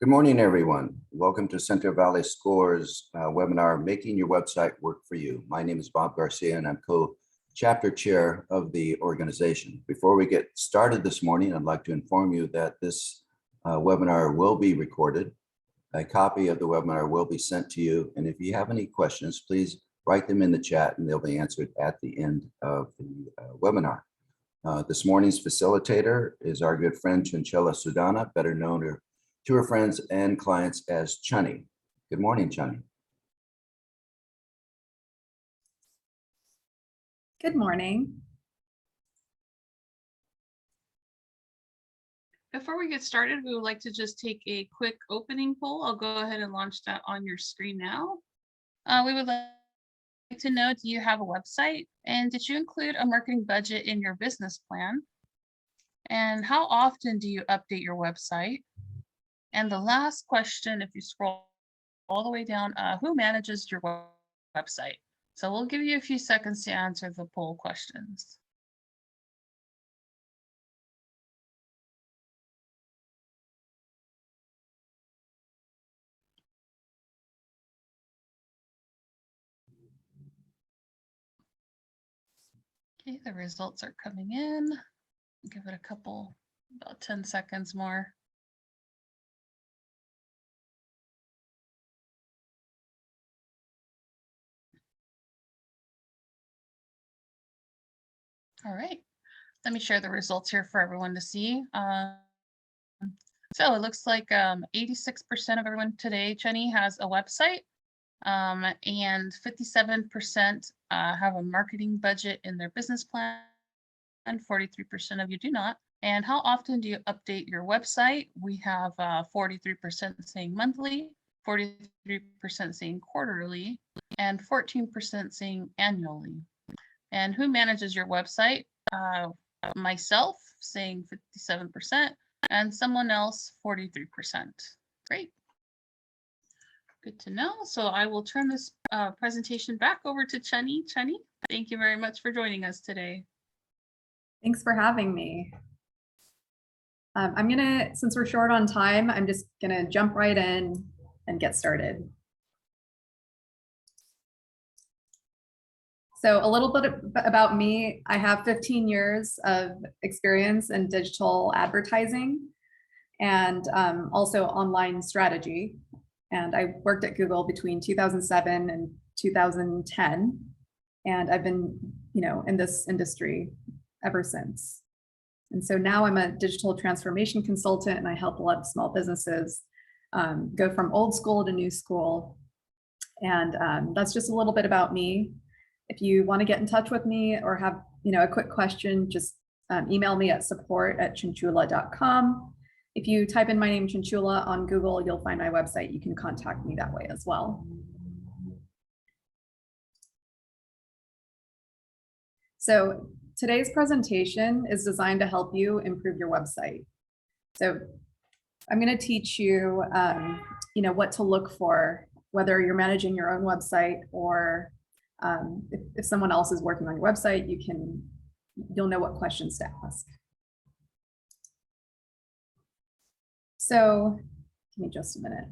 Good morning, everyone. Welcome to Central Valley Scores webinar, Making Your Website Work for You. My name is Bob Garcia, and I'm co-chapter chair of the organization. Before we get started this morning, I'd like to inform you that this webinar will be recorded. A copy of the webinar will be sent to you, and if you have any questions, please write them in the chat, and they'll be answered at the end of the webinar. This morning's facilitator is our good friend Chinchilla Sudana, better known to her friends and clients as Chunny. Good morning, Chunny. Good morning. Before we get started, we would like to just take a quick opening poll. I'll go ahead and launch that on your screen now. We would like to know, do you have a website? And did you include a marketing budget in your business plan? And how often do you update your website? And the last question, if you scroll all the way down, who manages your website? So we'll give you a few seconds to answer the poll questions. Okay, the results are coming in. Give it a couple, about 10 seconds more. All right, let me share the results here for everyone to see. So it looks like 86% of everyone today, Chenny, has a website, and 57% have a marketing budget in their business plan, and 43% of you do not. And how often do you update your website? We have 43% saying monthly, 43% saying quarterly, and 14% saying annually. And who manages your website? Myself, saying 57%, and someone else, 43%. Great. Good to know. So I will turn this presentation back over to Chunny. Chunny, thank you very much for joining us today. Thanks for having me. Since we're short on time, I'm just gonna jump right in and get started. So a little bit about me. I have 15 years of experience in digital advertising and also online strategy. And I worked at Google between 2007 and 2010. And I've been, in this industry ever since. And so now I'm a digital transformation consultant, and I help a lot of small businesses go from old school to new school. And that's just a little bit about me. If you want to get in touch with me or have a quick question, just email me at support@chinchula.com. If you type in my name, Chinchula, on Google, you'll find my website. You can contact me that way as well. So today's presentation is designed to help you improve your website. So I'm going to teach you, what to look for, whether you're managing your own website or if someone else is working on your website, you'll know what questions to ask. So give me just a minute.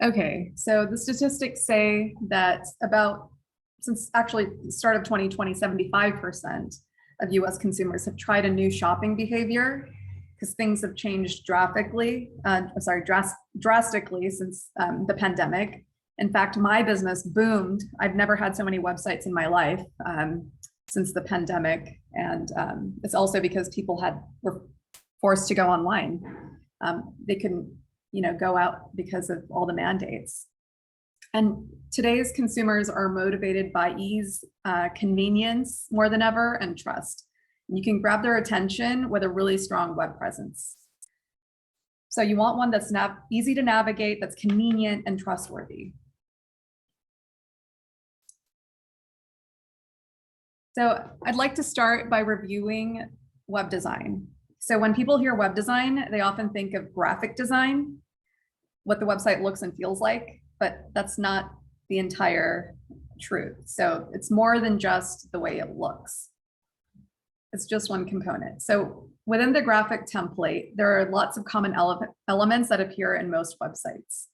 Okay, so the statistics say that since actually the start of 2020, 75% of US consumers have tried a new shopping behavior because things have changed drastically since the pandemic. In fact, my business boomed. I've never had so many websites in my life since the pandemic. And it's also because people were forced to go online. They couldn't, go out because of all the mandates. And today's consumers are motivated by ease, convenience more than ever, and trust. You can grab their attention with a really strong web presence. So you want one that's easy to navigate, that's convenient and trustworthy. So I'd like to start by reviewing web design. So when people hear web design, they often think of graphic design, what the website looks and feels like, but that's not the entire truth. So it's more than just the way it looks. It's just one component. So within the graphic template, there are lots of common elements that appear in most websites.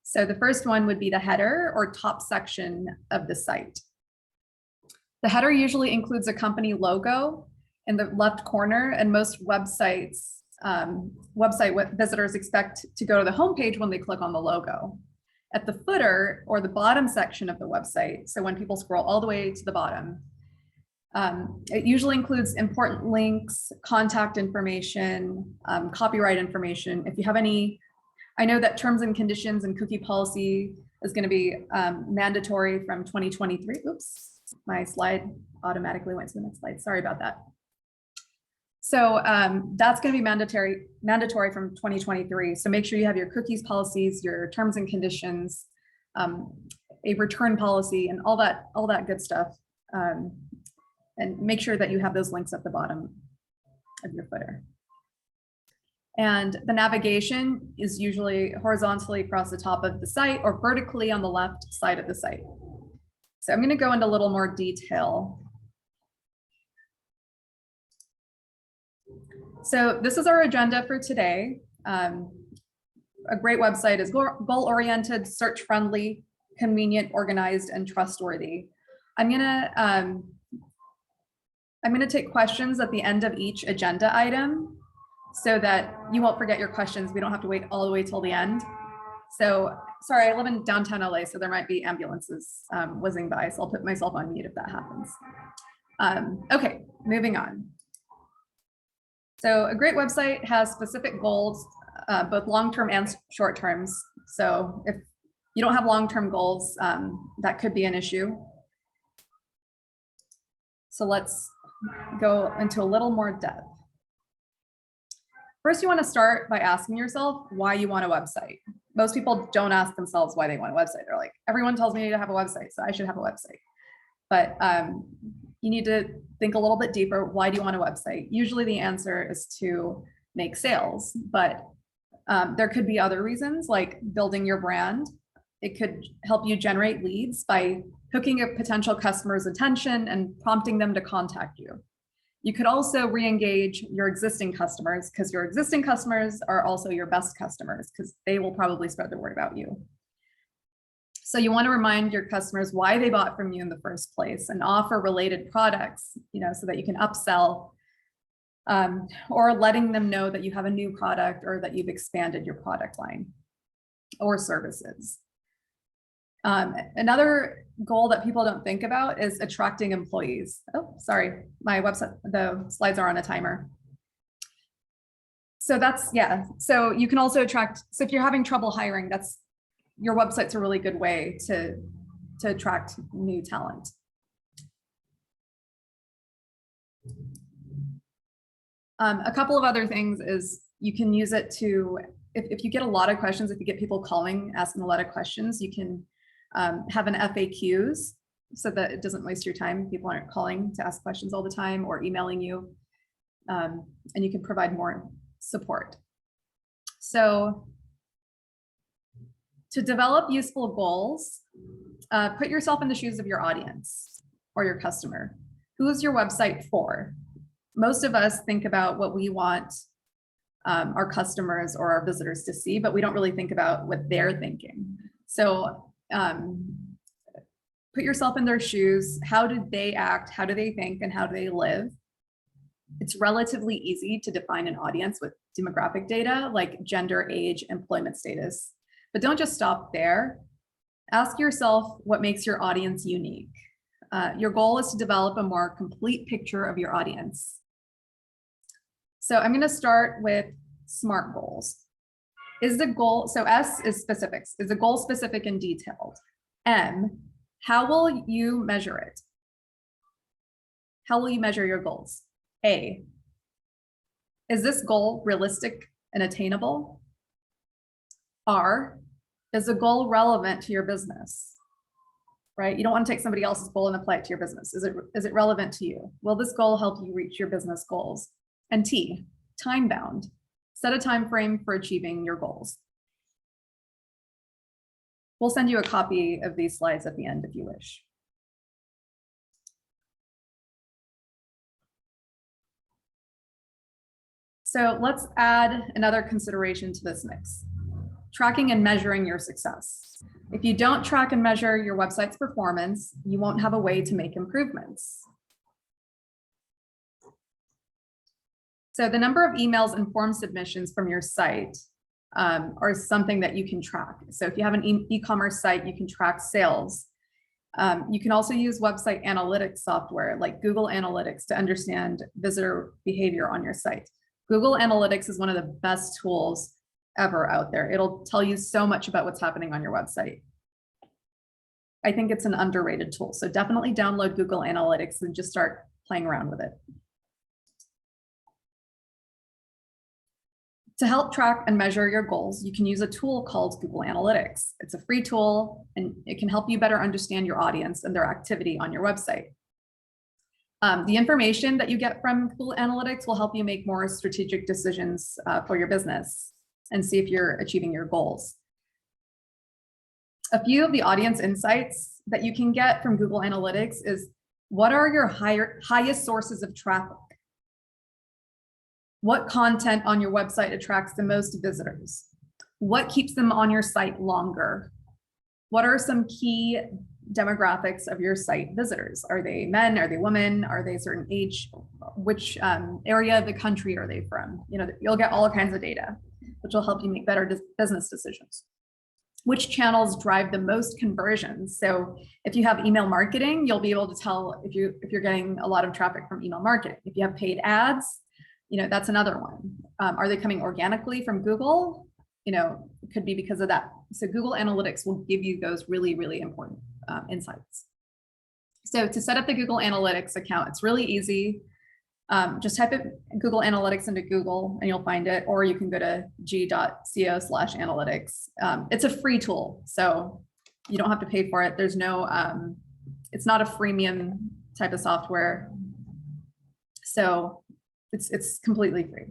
So the first one would be the header or top section of the site. The header usually includes a company logo in the left corner, and most website visitors expect to go to the homepage when they click on the logo. At the footer or the bottom section of the website, so when people scroll all the way to the bottom, it usually includes important links, contact information, copyright information. If you have any, I know that terms and conditions and cookie policy is going to be mandatory from 2023. Oops, my slide automatically went to the next slide. Sorry about that. So that's going to be mandatory from 2023. So make sure you have your cookies policies, your terms and conditions, a return policy, and all that good stuff. And make sure that you have those links at the bottom of your footer. And the navigation is usually horizontally across the top of the site or vertically on the left side of the site. So I'm going to go into a little more detail. So this is our agenda for today. A great website is goal-oriented, search-friendly, convenient, organized, and trustworthy. I'm going to take questions at the end of each agenda item so that you won't forget your questions. We don't have to wait all the way till the end. So sorry, I live in downtown LA, so there might be ambulances whizzing by, so I'll put myself on mute if that happens. Okay, moving on. So a great website has specific goals, both long-term and short terms. So if you don't have long-term goals, that could be an issue. So let's go into a little more depth. First, you want to start by asking yourself why you want a website. Most people don't ask themselves why they want a website. They're like, everyone tells me to have a website, so I should have a website. But you need to think a little bit deeper. Why do you want a website? Usually the answer is to make sales, but there could be other reasons like building your brand. It could help you generate leads by hooking a potential customer's attention and prompting them to contact you. You could also re-engage your existing customers because your existing customers are also your best customers because they will probably spread the word about you. So you want to remind your customers why they bought from you in the first place and offer related products, so that you can upsell, or letting them know that you have a new product or that you've expanded your product line or services. Another goal that people don't think about is attracting employees. Oh, sorry, my website, the slides are on a timer. So that's, yeah. So you can also attract, so if you're having trouble hiring, your website's a really good way to attract new talent. A couple of other things is you can use it to, if you get a lot of questions, if you get people calling, asking a lot of questions, you can have an FAQs so that it doesn't waste your time. People aren't calling to ask questions all the time or emailing you, and you can provide more support. So to develop useful goals, put yourself in the shoes of your audience or your customer. Who is your website for? Most of us think about what we want our customers or our visitors to see, but we don't really think about what they're thinking. So put yourself in their shoes. How do they act? How do they think? And how do they live? It's relatively easy to define an audience with demographic data like gender, age, employment status. But don't just stop there. Ask yourself what makes your audience unique. Your goal is to develop a more complete picture of your audience. So I'm going to start with SMART goals. Is the goal, so S is specifics. Is the goal specific and detailed? M, how will you measure it? How will you measure your goals? A, is this goal realistic and attainable? R, is the goal relevant to your business? Right? You don't want to take somebody else's goal and apply it to your business. Is it relevant to you? Will this goal help you reach your business goals? And T, time bound. Set a time frame for achieving your goals. We'll send you a copy of these slides at the end if you wish. So let's add another consideration to this mix. Tracking and measuring your success. If you don't track and measure your website's performance, you won't have a way to make improvements. So the number of emails and form submissions from your site are something that you can track. So if you have an e-commerce site, you can track sales. You can also use website analytics software like Google Analytics to understand visitor behavior on your site. Google Analytics is one of the best tools ever out there. It'll tell you so much about what's happening on your website. I think it's an underrated tool. So definitely download Google Analytics and just start playing around with it. To help track and measure your goals, you can use a tool called Google Analytics. It's a free tool and it can help you better understand your audience and their activity on your website. The information that you get from Google Analytics will help you make more strategic decisions for your business and see if you're achieving your goals. A few of the audience insights that you can get from Google Analytics is, what are your highest sources of traffic? What content on your website attracts the most visitors? What keeps them on your site longer? What are some key demographics of your site visitors? Are they men? Are they women? Are they a certain age? Which area of the country are they from? You know, you'll get all kinds of data, which will help you make better business decisions. Which channels drive the most conversions? So if you have email marketing, you'll be able to tell if you're getting a lot of traffic from email marketing. If you have paid ads, you know, that's another one. Are they coming organically from Google? You know, it could be because of that. So Google Analytics will give you those really, really important insights. So to set up the Google Analytics account, it's really easy. Just type it Google Analytics into Google and you'll find it, or you can go to g.co/analytics. It's a free tool, so you don't have to pay for it. There's no, it's not a freemium type of software. So it's completely free.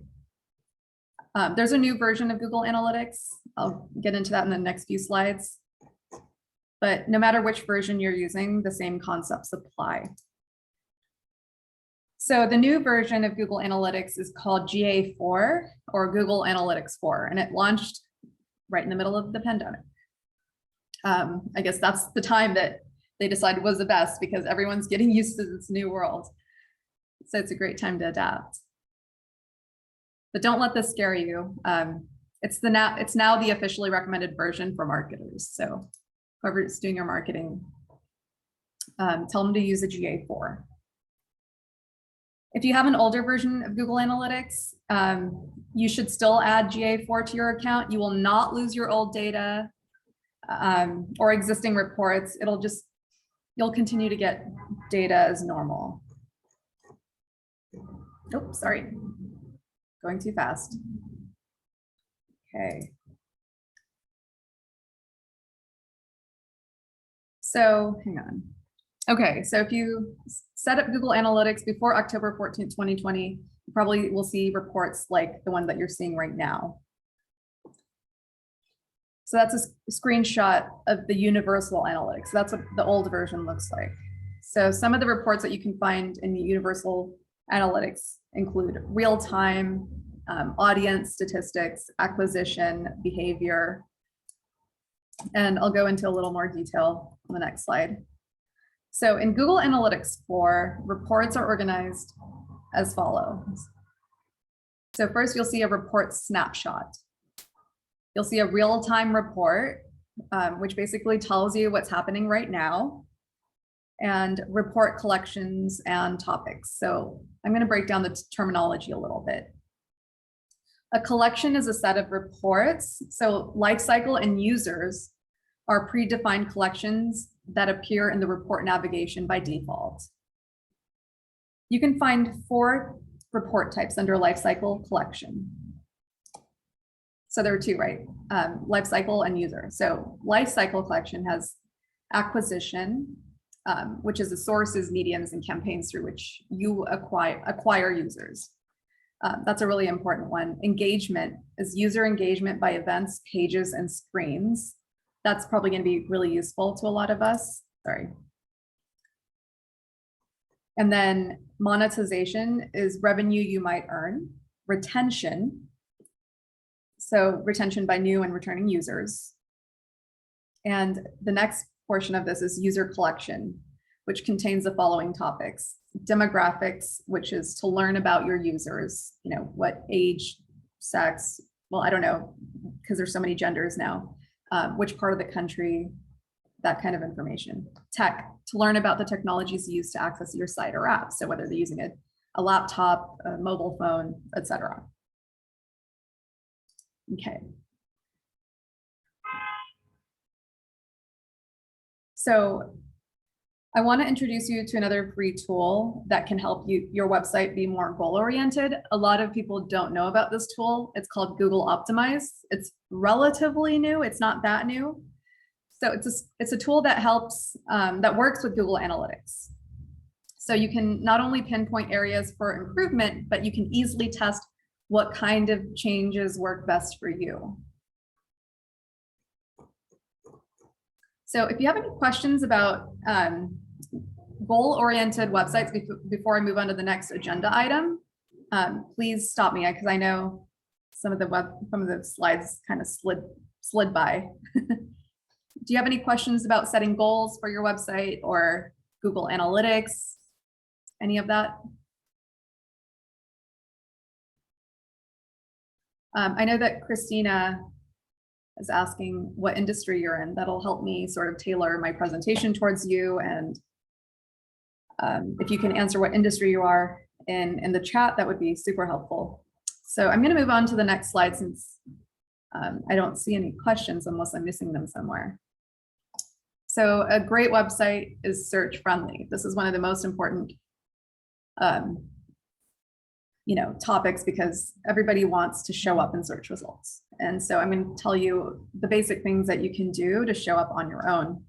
There's a new version of Google Analytics. I'll get into that in the next few slides. But no matter which version you're using, the same concepts apply. So the new version of Google Analytics is called GA4 or Google Analytics 4, and it launched right in the middle of the pandemic. I guess that's the time that they decided was the best because everyone's getting used to this new world. So it's a great time to adapt. But don't let this scare you. It's now the officially recommended version for marketers. So whoever's doing your marketing, tell them to use a GA4. If you have an older version of Google Analytics, you should still add GA4 to your account. You will not lose your old data or existing reports. You'll continue to get data as normal. Oh, sorry, going too fast. Okay. So hang on. Okay, so if you set up Google Analytics before October 14th, 2020, you probably will see reports like the one that you're seeing right now. So that's a screenshot of the universal analytics. That's what the old version looks like. So some of the reports that you can find in the universal analytics include real-time, audience statistics, acquisition, behavior, and I'll go into a little more detail on the next slide. So in Google Analytics 4, reports are organized as follows. So first you'll see a report snapshot. You'll see a real-time report, which basically tells you what's happening right now, and report collections and topics. So I'm going to break down the terminology a little bit. A collection is a set of reports. So lifecycle and users are predefined collections that appear in the report navigation by default. You can find 4 report types under lifecycle collection. So there are 2, right? Lifecycle and user. So lifecycle collection has acquisition, which is the sources, mediums, and campaigns through which you acquire users. That's a really important one. Engagement is user engagement by events, pages, and screens. That's probably going to be really useful to a lot of us. Sorry. And then monetization is revenue you might earn. retention. So retention by new and returning users. And the next portion of this is user collection, which contains the following topics: demographics, which is to learn about your users, what age, sex, well, I don't know, because there's so many genders now, which part of the country, that kind of information. Tech, to learn about the technologies used to access your site or app. So whether they're using a laptop, a mobile phone, etc. Okay. So I want to introduce you to another free tool that can help your website be more goal-oriented. A lot of people don't know about this tool. It's called Google Optimize. It's relatively new. It's not that new. So it's a tool that helps, that works with Google Analytics. So you can not only pinpoint areas for improvement, but you can easily test what kind of changes work best for you. So if you have any questions about goal-oriented websites before I move on to the next agenda item, please stop me, because I know some of the slides kind of slid by. Do you have any questions about setting goals for your website or Google Analytics, any of that? I know that Christina is asking what industry you're in. That'll help me sort of tailor my presentation towards you. And if you can answer what industry you are in the chat, that would be super helpful. So I'm going to move on to the next slide, since I don't see any questions unless I'm missing them somewhere. So a great website is search friendly. This is one of the most important topics, because everybody wants to show up in search results. And so I'm going to tell you the basic things that you can do to show up on your own.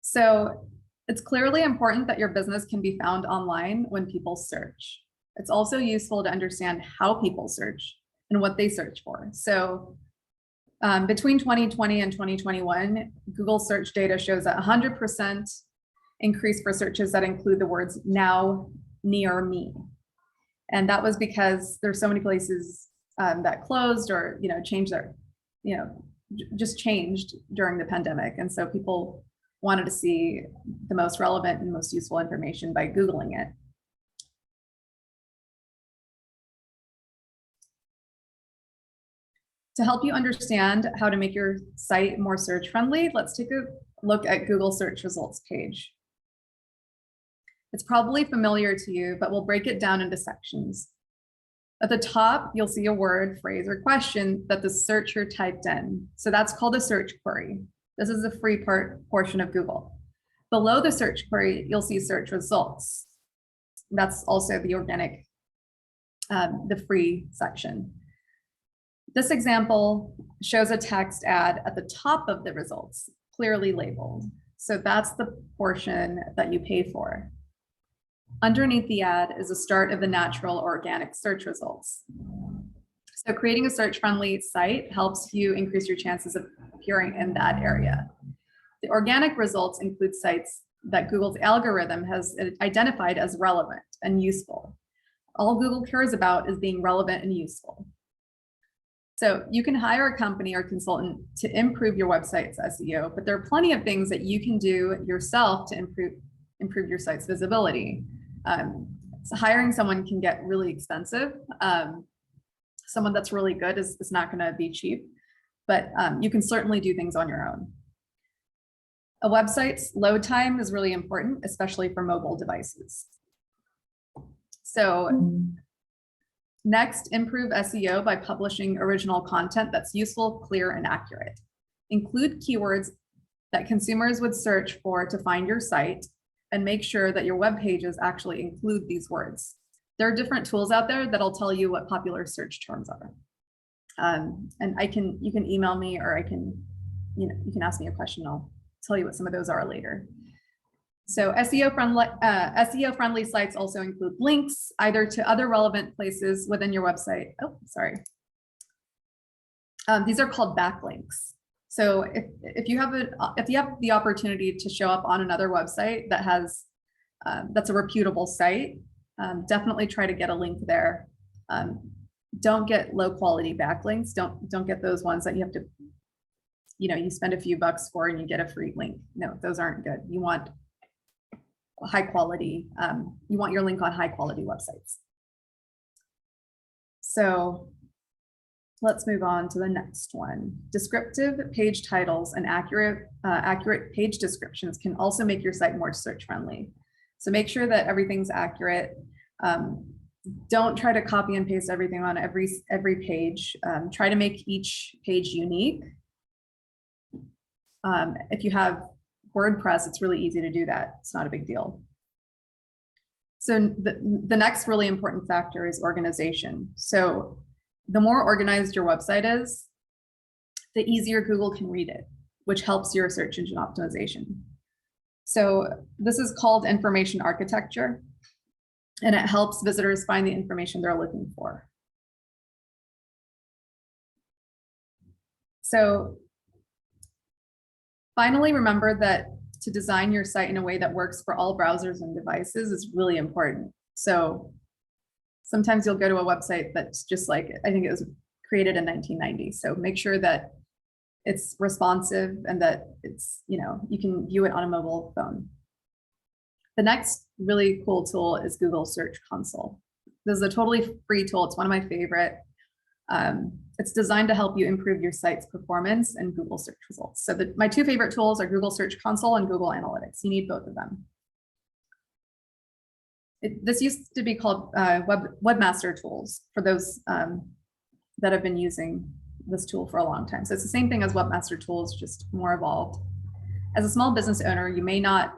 So it's clearly important that your business can be found online when people search. It's also useful to understand how people search and what they search for. So between 2020 and 2021, Google search data shows that 100% increase for searches that include the words now, near me. And that was because there's so many places that closed or changed their, just changed during the pandemic. And so people wanted to see the most relevant and most useful information by Googling it. To help you understand how to make your site more search friendly, let's take a look at Google search results page. It's probably familiar to you, but we'll break it down into sections. At the top, you'll see a word, phrase, or question that the searcher typed in. So that's called a search query. This is the free portion of Google. Below the search query, you'll see search results. That's also the organic, the free section. This example shows a text ad at the top of the results, clearly labeled. So that's the portion that you pay for. Underneath the ad is the start of the natural or organic search results. So creating a search-friendly site helps you increase your chances of appearing in that area. The organic results include sites that Google's algorithm has identified as relevant and useful. All Google cares about is being relevant and useful. So you can hire a company or consultant to improve your website's SEO, but there are plenty of things that you can do yourself to improve your site's visibility. So hiring someone can get really expensive. Someone that's really good is not going to be cheap, but you can certainly do things on your own. A website's load time is really important, especially for mobile devices. So next, improve SEO by publishing original content that's useful, clear, and accurate. Include keywords that consumers would search for to find your site, and make sure that your web pages actually include these words. There are different tools out there that'll tell you what popular search terms are. And you can email me, or you can ask me a question. I'll tell you what some of those are later. So SEO friendly sites also include links either to other relevant places within your website. Oh, sorry. These are called backlinks. So if you have the opportunity to show up on another website that has that's a reputable site, definitely try to get a link there. Don't get low quality backlinks. Don't get those ones that you have to, you spend a few bucks for and you get a free link. No, those aren't good. You want high quality. You want your link on high quality websites. So let's move on to the next one. Descriptive page titles and accurate page descriptions can also make your site more search friendly. So make sure that everything's accurate. Don't try to copy and paste everything on every page. Try to make each page unique. If you have WordPress, it's really easy to do that. It's not a big deal. So the next really important factor is organization. So the more organized your website is, the easier Google can read it, which helps your search engine optimization. So this is called information architecture, and it helps visitors find the information they're looking for. So finally, remember that to design your site in a way that works for all browsers and devices is really important. So sometimes you'll go to a website that's just like, I think it was created in 1990. So make sure that it's responsive and that it's, you can view it on a mobile phone. The next really cool tool is Google Search Console. This is a totally free tool. It's one of my favorite. It's designed to help you improve your site's performance and Google search results. So my two favorite tools are Google Search Console and Google Analytics. You need both of them. This used to be called Webmaster Tools for those that have been using this tool for a long time. So it's the same thing as Webmaster Tools, just more evolved. As a small business owner, you may not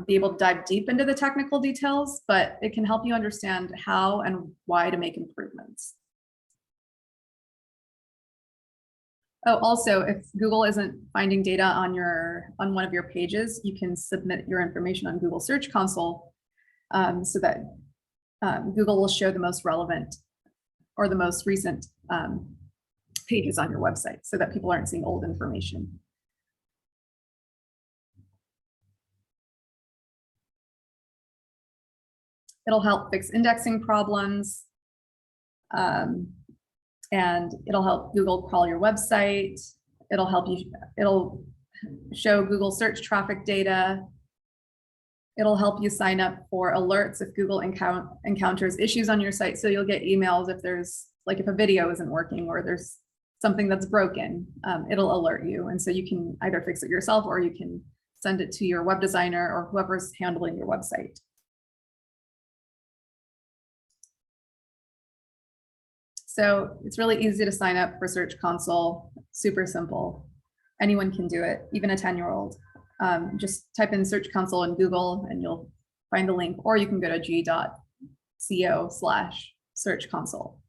be able to dive deep into the technical details, but it can help you understand how and why to make improvements. Oh, also, if Google isn't finding data on one of your pages, you can submit your information on Google Search Console so that Google will show the most relevant or the most recent pages on your website so that people aren't seeing old information. It'll help fix indexing problems. And it'll help Google crawl your website. It'll show Google search traffic data. It'll help you sign up for alerts if Google encounters issues on your site. So you'll get emails if if a video isn't working or there's something that's broken, it'll alert you. And so you can either fix it yourself or you can send it to your web designer or whoever's handling your website. So it's really easy to sign up for Search Console, super simple. Anyone can do it, even a 10-year-old. Just type in Search Console in Google and you'll find the link, or you can go to g.co/Search Console.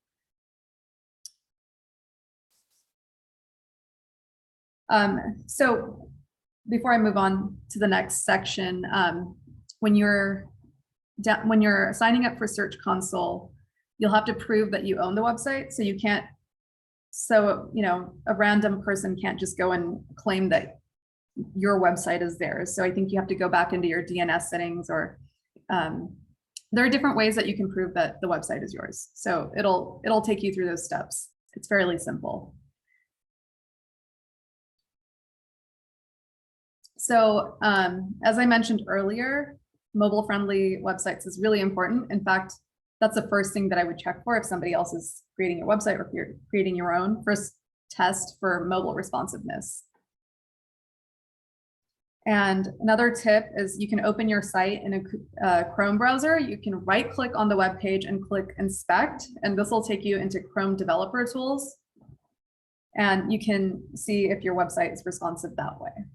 So before I move on to the next section, when you're signing up for Search Console, you'll have to prove that you own the website. So you can't, a random person can't just go and claim that your website is theirs. So I think you have to go back into your DNS settings, or there are different ways that you can prove that the website is yours. So it'll take you through those steps. It's fairly simple. So as I mentioned earlier, mobile-friendly websites is really important. In fact, that's the first thing that I would check for if somebody else is creating your website or if you're creating your own. First, test for mobile responsiveness. And another tip is you can open your site in a Chrome browser. You can right-click on the web page and click Inspect, and this will take you into Chrome Developer Tools. And you can see if your website is responsive that way.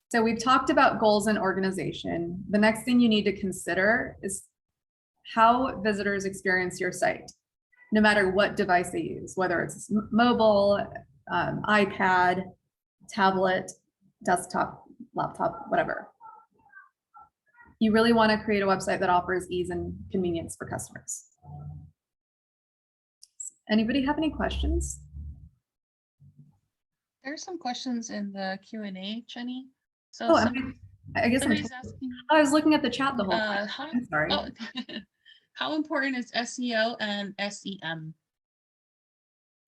So we've talked about goals and organization. The next thing you need to consider is how visitors experience your site, no matter what device they use, whether it's mobile, iPad, tablet, desktop, laptop, whatever. You really want to create a website that offers ease and convenience for customers. Anybody have any questions? There's some questions in the Q&A, Jenny. So Oh, I guess somebody's asking, I was looking at the chat the whole time. how, I'm sorry. oh, how important is SEO and SEM?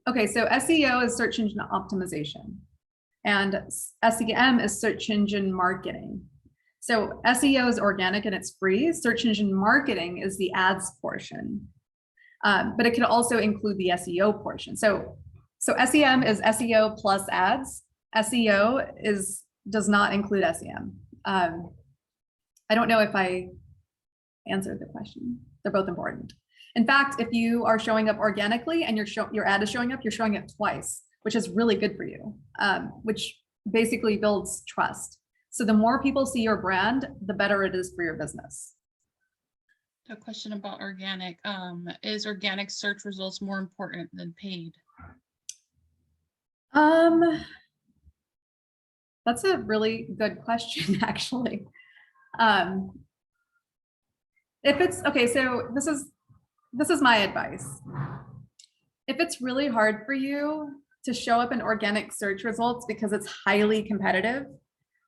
Okay, so SEO is search engine optimization, and SEM is search engine marketing. So SEO is organic and it's free. Search engine marketing is the ads portion, but it could also include the SEO portion. So SEM is SEO plus ads. SEO does not include SEM. I don't know if I answered the question. They're both important. In fact, if you are showing up organically and your ad is showing up, you're showing up twice, which is really good for you, which basically builds trust. So the more people see your brand, the better it is for your business. A question about organic. Is organic search results more important than paid? That's a really good question, actually. If it's okay, so this is my advice. If it's really hard for you to show up in organic search results because it's highly competitive,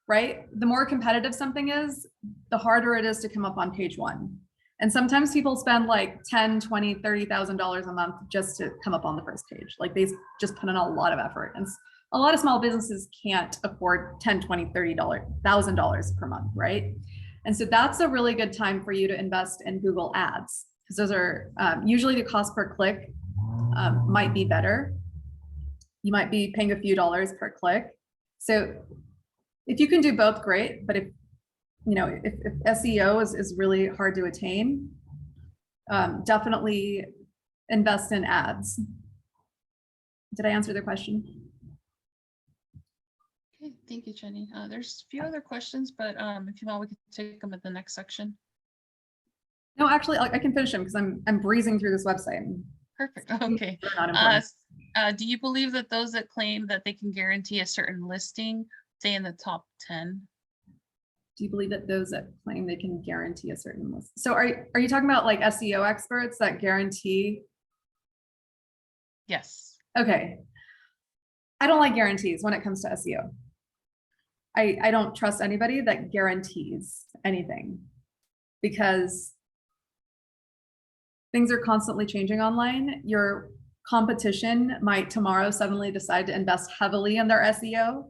right? The more competitive something is, the harder it is to come up on page one. And sometimes people spend like $10, $20, $30,000 a month just to come up on the first page. Like they just put in a lot of effort. And a lot of small businesses can't afford $10, $20, $30,000 per month, right? And so that's a really good time for you to invest in Google Ads, because those are usually the cost per click might be better. You might be paying a few dollars per click. So if you can do both, great. But if SEO is really hard to attain, definitely invest in ads. Did I answer the question? Okay, thank you, Jenny. There's a few other questions, but if you want, we can take them at the next section. No, actually, I can finish them because I'm breezing through this website. Perfect. Okay. Do you believe that those that claim that they can guarantee a certain listing stay in the top 10? Do you believe that those that claim they can guarantee a certain list? So are you talking about like SEO experts that guarantee? Yes. Okay. I don't like guarantees when it comes to SEO. I don't trust anybody that guarantees anything, because things are constantly changing online. Your competition might tomorrow suddenly decide to invest heavily in their SEO,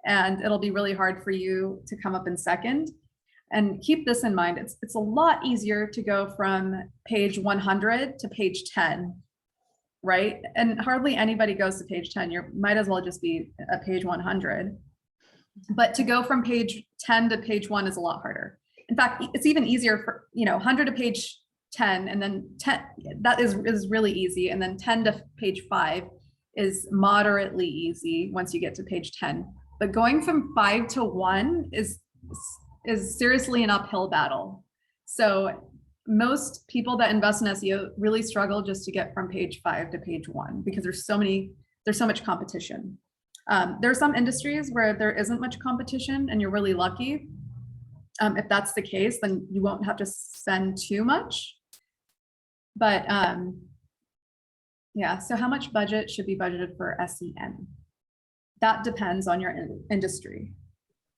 and it'll be really hard for you to come up in second. And keep this in mind, it's a lot easier to go from page 100 to page 10, right? And hardly anybody goes to page 10. You might as well just be at page 100. But to go from page 10 to page 1 is a lot harder. In fact, it's even easier for 100 to page 10, and then 10, that is really easy. And then 10 to page 5 is moderately easy once you get to page 10. But going from 5 to 1 is seriously an uphill battle. So most people that invest in SEO really struggle just to get from page 5 to page 1 because there's so much competition. There are some industries where there isn't much competition and you're really lucky. If that's the case, then you won't have to spend too much. But yeah, so how much budget should be budgeted for SEM? That depends on your industry.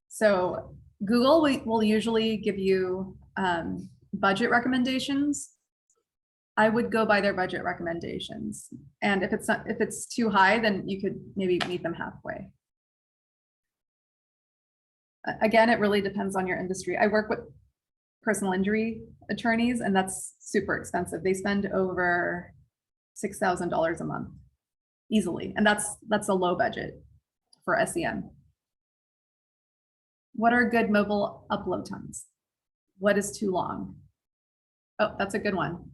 So Google will usually give you budget recommendations. I would go by their budget recommendations. And if it's too high, then you could maybe meet them halfway. Again, it really depends on your industry. I work with personal injury attorneys, and that's super expensive. They spend over $6,000 a month easily. And that's a low budget for SEM. What are good mobile upload times? What is too long? Oh, that's a good one.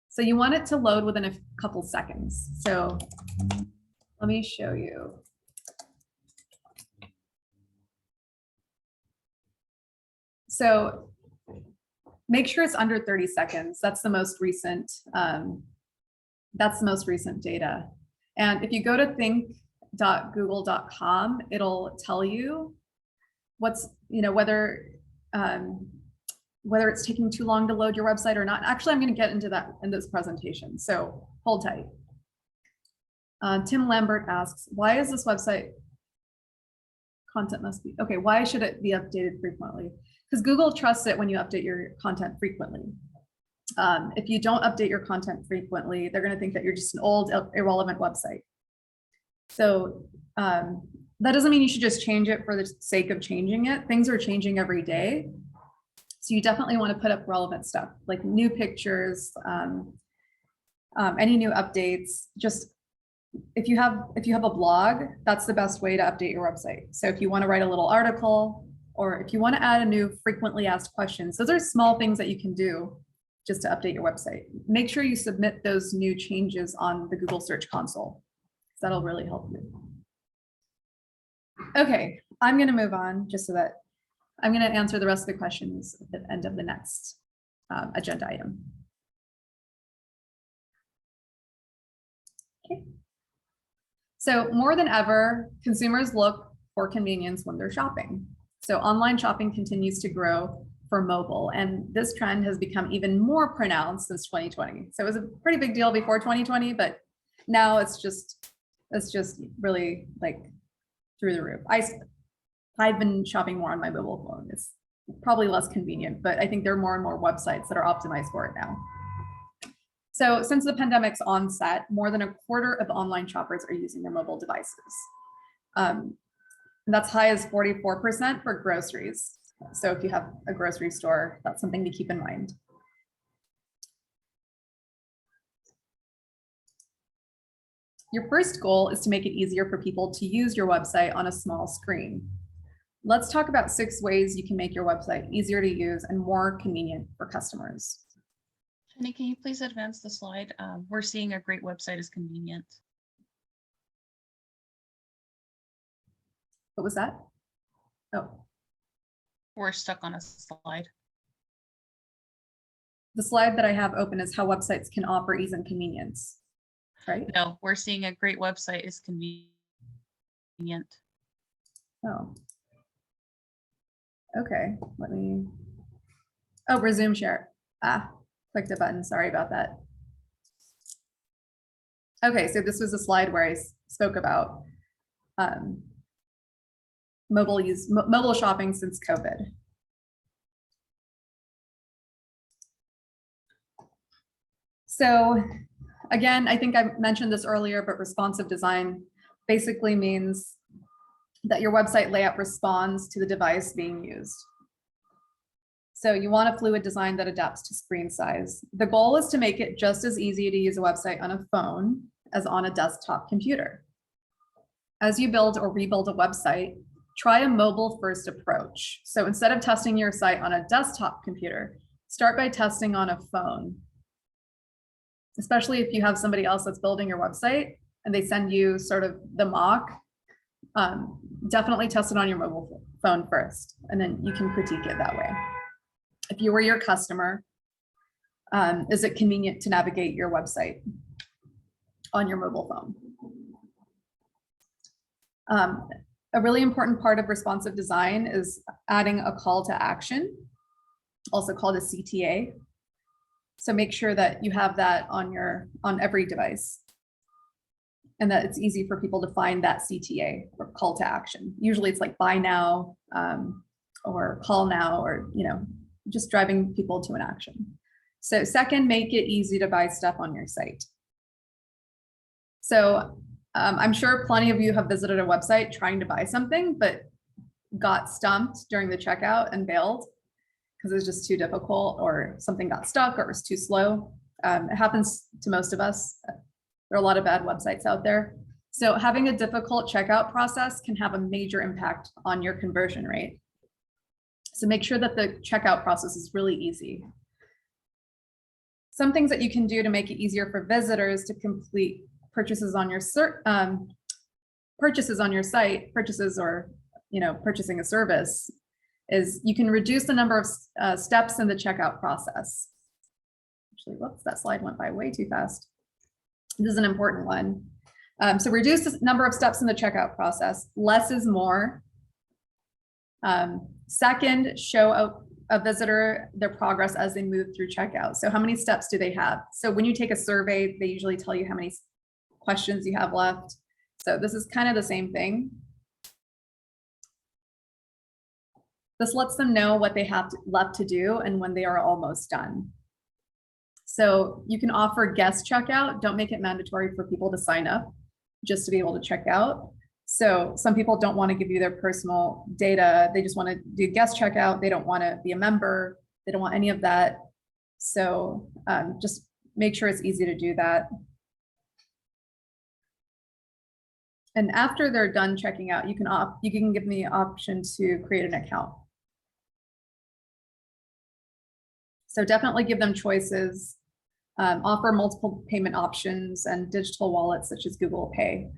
So you want it to load within a couple seconds. So let me show you. So make sure it's under 30 seconds. That's the most recent data. And if you go to think.google.com, it'll tell you what's, whether it's taking too long to load your website or not. Actually, I'm going to get into that in this presentation, so hold tight. Tim Lambert asks, why is this website content must be, okay, why should it be updated frequently? Because Google trusts it when you update your content frequently. If you don't update your content frequently, they're going to think that you're just an old, irrelevant website. So that doesn't mean you should just change it for the sake of changing it. Things are changing every day. So you definitely want to put up relevant stuff like new pictures, any new updates. Just if you have a blog, that's the best way to update your website. So if you want to write a little article, or if you want to add a new frequently asked questions, those are small things that you can do just to update your website. Make sure you submit those new changes on the Google Search Console. That'll really help you. Okay, I'm going to move on just so that I'm going to answer the rest of the questions at the end of the next agenda item. Okay. So more than ever, consumers look for convenience when they're shopping. So online shopping continues to grow for mobile, and this trend has become even more pronounced since 2020. So it was a pretty big deal before 2020, but now it's just really like through the roof. I've been shopping more on my mobile phone. It's probably less convenient, but I think there are more and more websites that are optimized for it now. So since the pandemic's onset, more than a quarter of online shoppers are using their mobile devices. And that's high as 44% for groceries. So if you have a grocery store, that's something to keep in mind. Your first goal is to make it easier for people to use your website on a small screen. Let's talk about 6 ways you can make your website easier to use and more convenient for customers. Jenny, can you please advance the slide? We're seeing a great website is convenient. What was that? Oh, We're stuck on a slide. the slide that I have open is how websites can offer ease and convenience, right? No, we're seeing a great website is convenient. Oh. Okay, let me, oh, resume share. Clicked a button, sorry about that. Okay, so this was a slide where I spoke about mobile shopping since COVID. So again, I think I mentioned this earlier, but responsive design basically means that your website layout responds to the device being used. So you want a fluid design that adapts to screen size. The goal is to make it just as easy to use a website on a phone as on a desktop computer. As you build or rebuild a website, try a mobile first approach. So instead of testing your site on a desktop computer, start by testing on a phone. Especially if you have somebody else that's building your website and they send you sort of the mock, definitely test it on your mobile phone first, and then you can critique it that way. If you were your customer, is it convenient to navigate your website on your mobile phone? A really important part of responsive design is adding a call to action, also called a CTA. So make sure that you have that on every device, and that it's easy for people to find that CTA or call to action. Usually it's like buy now or call now, or just driving people to an action. So second, make it easy to buy stuff on your site. So I'm sure plenty of you have visited a website trying to buy something, but got stumped during the checkout and bailed because it was just too difficult, or something got stuck, or it was too slow. It happens to most of us. There are a lot of bad websites out there. So having a difficult checkout process can have a major impact on your conversion rate. So make sure that the checkout process is really easy. Some things that you can do to make it easier for visitors to complete purchases on your site, purchases or purchasing a service, is you can reduce the number of steps in the checkout process. Actually, whoops, that slide went by way too fast. This is an important one. So reduce the number of steps in the checkout process. Less is more. Second, show a visitor their progress as they move through checkout. So how many steps do they have? So when you take a survey, they usually tell you how many questions you have left. So this is kind of the same thing. This lets them know what they have left to do and when they are almost done. So you can offer guest checkout. Don't make it mandatory for people to sign up just to be able to check out. So some people don't want to give you their personal data. They just want to do guest checkout. They don't want to be a member. They don't want any of that. So just make sure it's easy to do that. And after they're done checking out, you can give them the option to create an account. So definitely give them choices, offer multiple payment options and digital wallets such as Google Pay.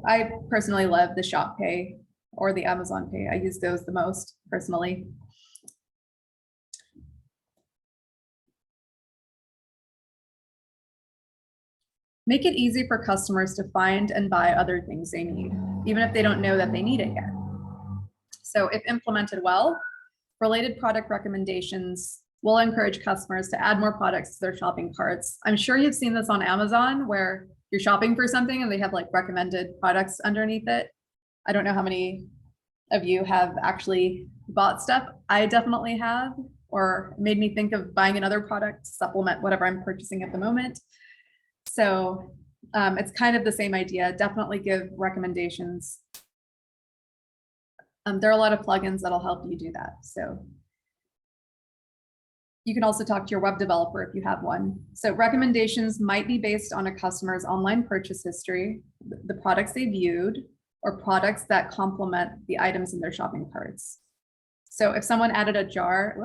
I personally love the Shop Pay or the Amazon Pay. I use those the most personally. Make it easy for customers to find and buy other things they need, even if they don't know that they need it yet. So if implemented well, related product recommendations will encourage customers to add more products to their shopping carts. I'm sure you've seen this on Amazon where you're shopping for something and they have like recommended products underneath it. I don't know how many of you have actually bought stuff. I definitely have, or made me think of buying another product to supplement whatever I'm purchasing at the moment. So it's kind of the same idea. Definitely give recommendations. There are a lot of plugins that'll help you do that. So you can also talk to your web developer if you have one. So recommendations might be based on a customer's online purchase history, the products they viewed, or products that complement the items in their shopping carts. So if someone added a jar,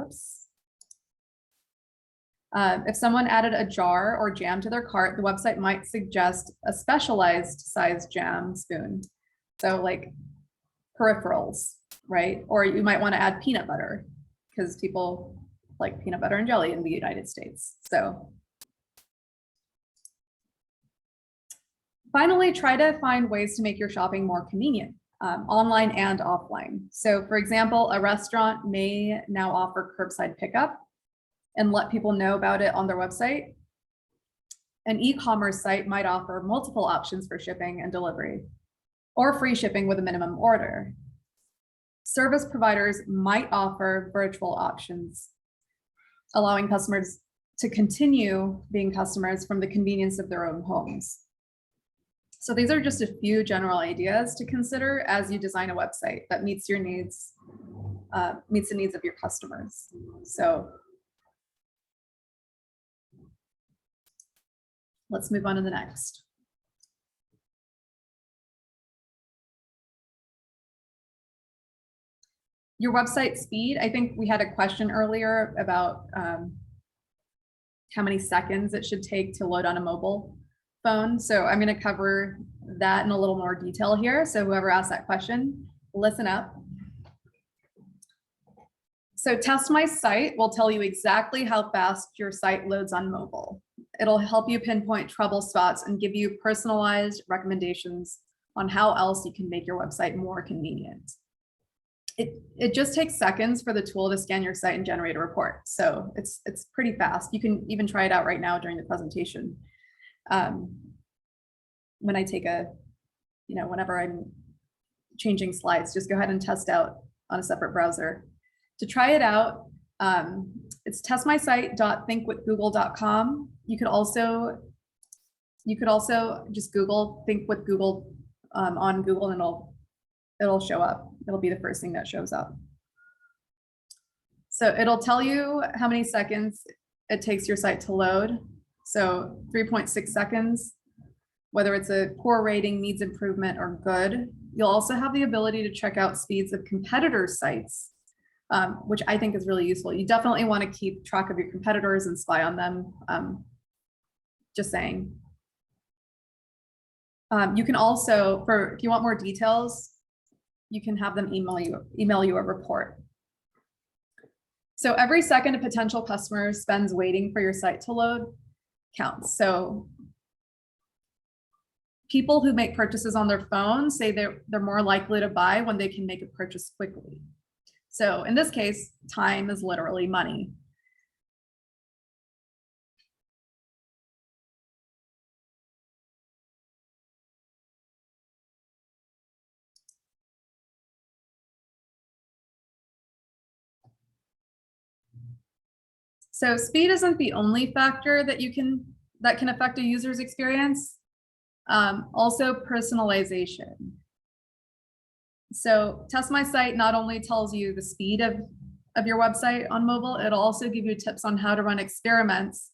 if someone added a jar or jam to their cart, the website might suggest a specialized size jam spoon. So like peripherals, right? Or you might want to add peanut butter because people like peanut butter and jelly in the United States. So finally, try to find ways to make your shopping more convenient, online and offline. So for example, a restaurant may now offer curbside pickup and let people know about it on their website. An e-commerce site might offer multiple options for shipping and delivery, or free shipping with a minimum order. Service providers might offer virtual options, allowing customers to continue being customers from the convenience of their own homes. So these are just a few general ideas to consider as you design a website that meets your needs, meets the needs of your customers. So let's move on to the next. Your website speed. I think we had a question earlier about how many seconds it should take to load on a mobile phone. So I'm going to cover that in a little more detail here. So whoever asked that question, listen up. So Test My Site will tell you exactly how fast your site loads on mobile. It'll help you pinpoint trouble spots and give you personalized recommendations on how else you can make your website more convenient. It just takes seconds for the tool to scan your site and generate a report. So it's pretty fast. You can even try it out right now during the presentation. When I take whenever I'm changing slides, just go ahead and test out on a separate browser. To try it out, it's testmysite.thinkwithgoogle.com. You could also just Google Think with Google on Google, and it'll show up. It'll be the first thing that shows up. So it'll tell you how many seconds it takes your site to load. So 3.6 seconds, whether it's a poor rating, needs improvement, or good. You'll also have the ability to check out speeds of competitors' sites, which I think is really useful. You definitely want to keep track of your competitors and spy on them. Just saying. You can also, if you want more details, you can have them email you a report. So every second a potential customer spends waiting for your site to load counts. So people who make purchases on their phone say they're more likely to buy when they can make a purchase quickly. So in this case, time is literally money. So speed isn't the only factor that can affect a user's experience. Also personalization. So Test My Site not only tells you the speed of your website on mobile, it'll also give you tips on how to run experiments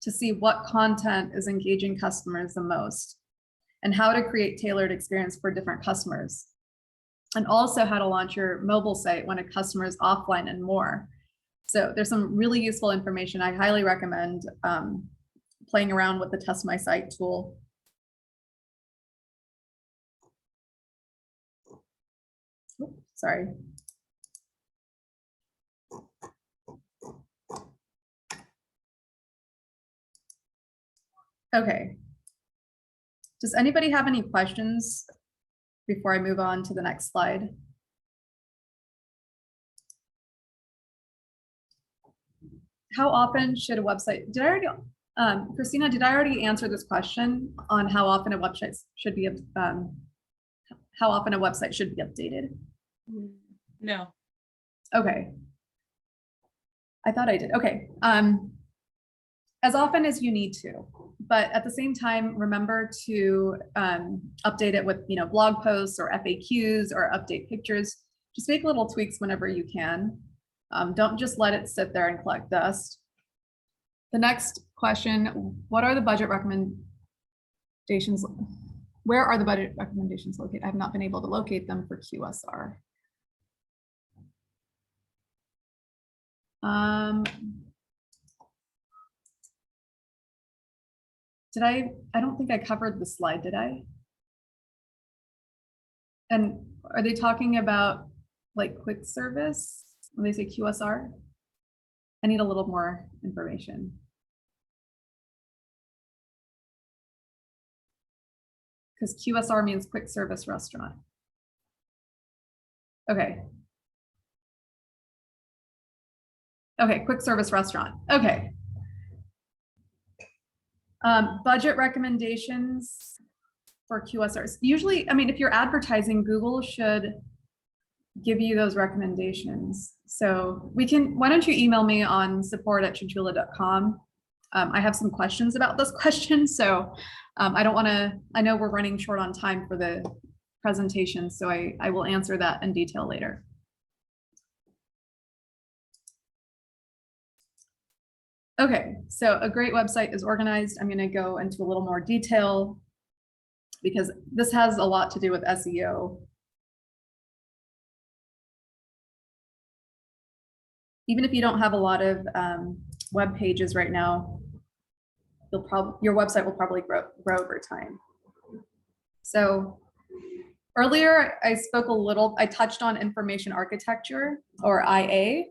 to see what content is engaging customers the most and how to create tailored experience for different customers. And also how to launch your mobile site when a customer is offline and more. So there's some really useful information. I highly recommend playing around with the Test My Site tool. Oops, sorry. Okay. Does anybody have any questions before I move on to the next slide? How often should a website, did I already, Christina, did I already answer this question on how often a website should be, updated? No. Okay. I thought I did. Okay. As often as you need to, but at the same time, remember to update it with, blog posts or FAQs or update pictures. Just make little tweaks whenever you can. Don't just let it sit there and collect dust. The next question, what are the budget recommendations? Where are the budget recommendations located? I have not been able to locate them for QSR. I don't think I covered the slide, did I? And are they talking about like quick service when they say QSR? I need a little more information. Because QSR means quick service restaurant. Okay. Okay, quick service restaurant. Okay. Budget recommendations for QSRs. Usually, I mean, if you're advertising, Google should give you those recommendations. So why don't you email me on support@chinchilla.com. I have some questions about this question. So I know we're running short on time for the presentation, so I will answer that in detail later. Okay, so a great website is organized. I'm going to go into a little more detail because this has a lot to do with SEO. Even if you don't have a lot of web pages right now, your website will probably grow over time. So earlier I touched on information architecture, or IA.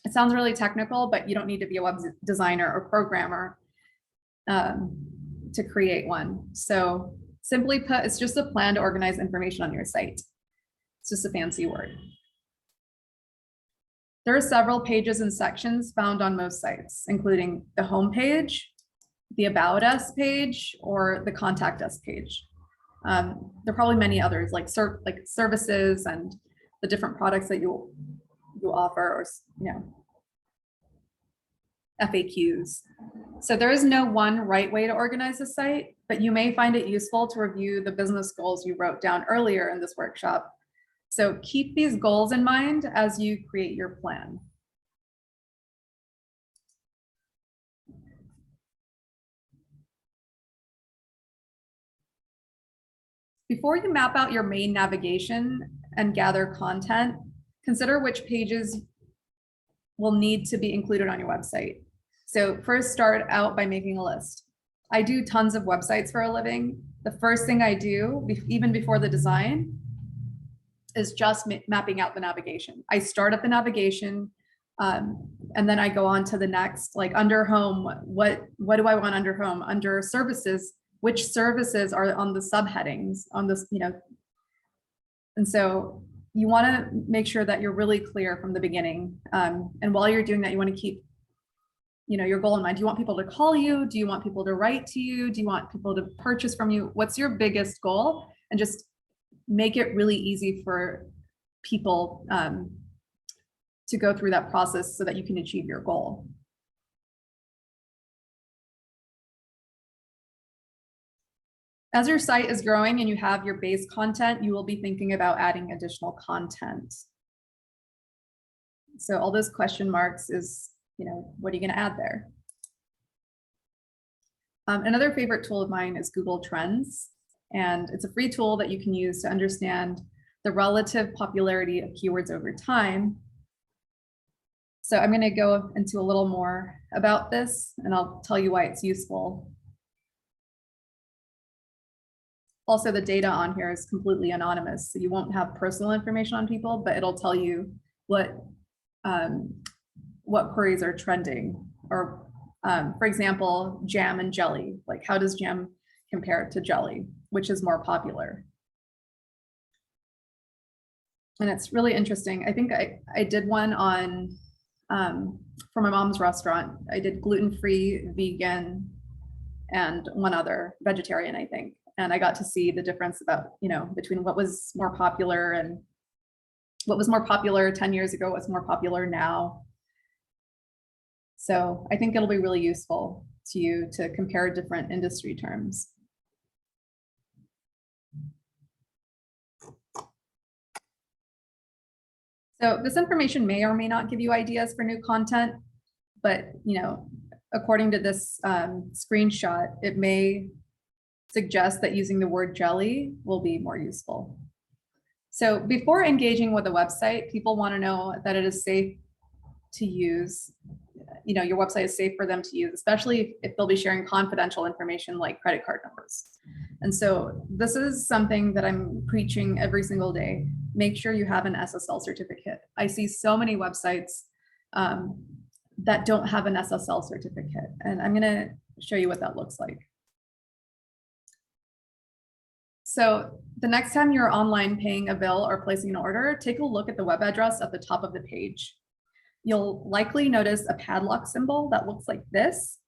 It sounds really technical, but you don't need to be a web designer or programmer to create one. So simply put, it's just a plan to organize information on your site. It's just a fancy word. There are several pages and sections found on most sites, including the home page, the About Us page, or the Contact Us page. There are probably many others like services and the different products that you offer, or FAQs. So there is no one right way to organize a site, but you may find it useful to review the business goals you wrote down earlier in this workshop. So keep these goals in mind as you create your plan. Before you map out your main navigation and gather content, consider which pages will need to be included on your website. So first, start out by making a list. I do tons of websites for a living. The first thing I do, even before the design, is just mapping out the navigation. I start at the navigation, and then I go on to the next, like under home, what do I want under home? Under services, which services are on the subheadings on this, and so you want to make sure that you're really clear from the beginning. And while you're doing that, you want to keep your goal in mind. Do you want people to call you? Do you want people to write to you? Do you want people to purchase from you? What's your biggest goal? And just make it really easy for people to go through that process so that you can achieve your goal. As your site is growing and you have your base content, you will be thinking about adding additional content. So all those question marks is, what are you going to add there? Another favorite tool of mine is Google Trends, and it's a free tool that you can use to understand the relative popularity of keywords over time. So I'm going to go into a little more about this, and I'll tell you why it's useful. Also, the data on here is completely anonymous, so you won't have personal information on people, but it'll tell you what queries are trending. Or, for example, jam and jelly. Like, how does jam compare to jelly? Which is more popular? And it's really interesting. I think I did one on, for my mom's restaurant. I did gluten-free, vegan, and one other, vegetarian, I think. And I got to see the difference about, between what was more popular and what was more popular 10 years ago, what's more popular now. So I think it'll be really useful to you to compare different industry terms. So this information may or may not give you ideas for new content, but according to this screenshot, it may suggest that using the word jelly will be more useful. So before engaging with a website, people want to know that it is safe to use. Your website is safe for them to use, especially if they'll be sharing confidential information like credit card numbers. And so this is something that I'm preaching every single day. Make sure you have an SSL certificate. I see so many websites that don't have an SSL certificate, and I'm going to show you what that looks like. So the next time you're online paying a bill or placing an order, take a look at the web address at the top of the page. You'll likely notice a padlock symbol that looks like this.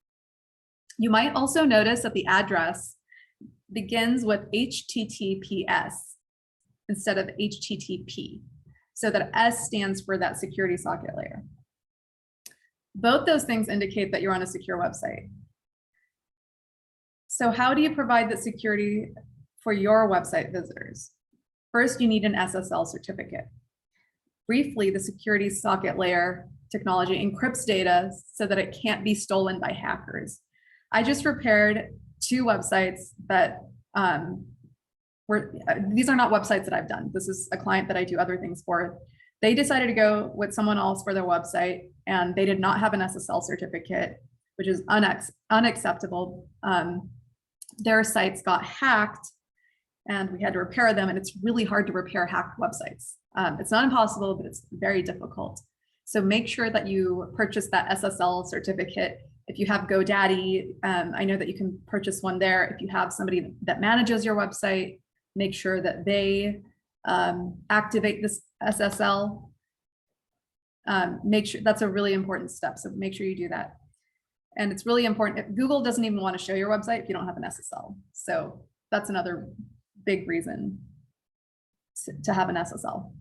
You might also notice that the address begins with HTTPS instead of HTTP. So that S stands for that security socket layer. Both those things indicate that you're on a secure website. So how do you provide the security for your website visitors? First, you need an SSL certificate. Briefly, the security socket layer technology encrypts data so that it can't be stolen by hackers. I just repaired 2 websites that these are not websites that I've done. This is a client that I do other things for. They decided to go with someone else for their website, and they did not have an SSL certificate, which is unacceptable. Their sites got hacked, and we had to repair them, and it's really hard to repair hacked websites. It's not impossible, but it's very difficult. So make sure that you purchase that SSL certificate. If you have GoDaddy, I know that you can purchase one there. If you have somebody that manages your website, make sure that they activate this SSL. Make sure that's a really important step. So make sure you do that. And it's really important. Google doesn't even want to show your website if you don't have an SSL. So that's another big reason to have an SSL.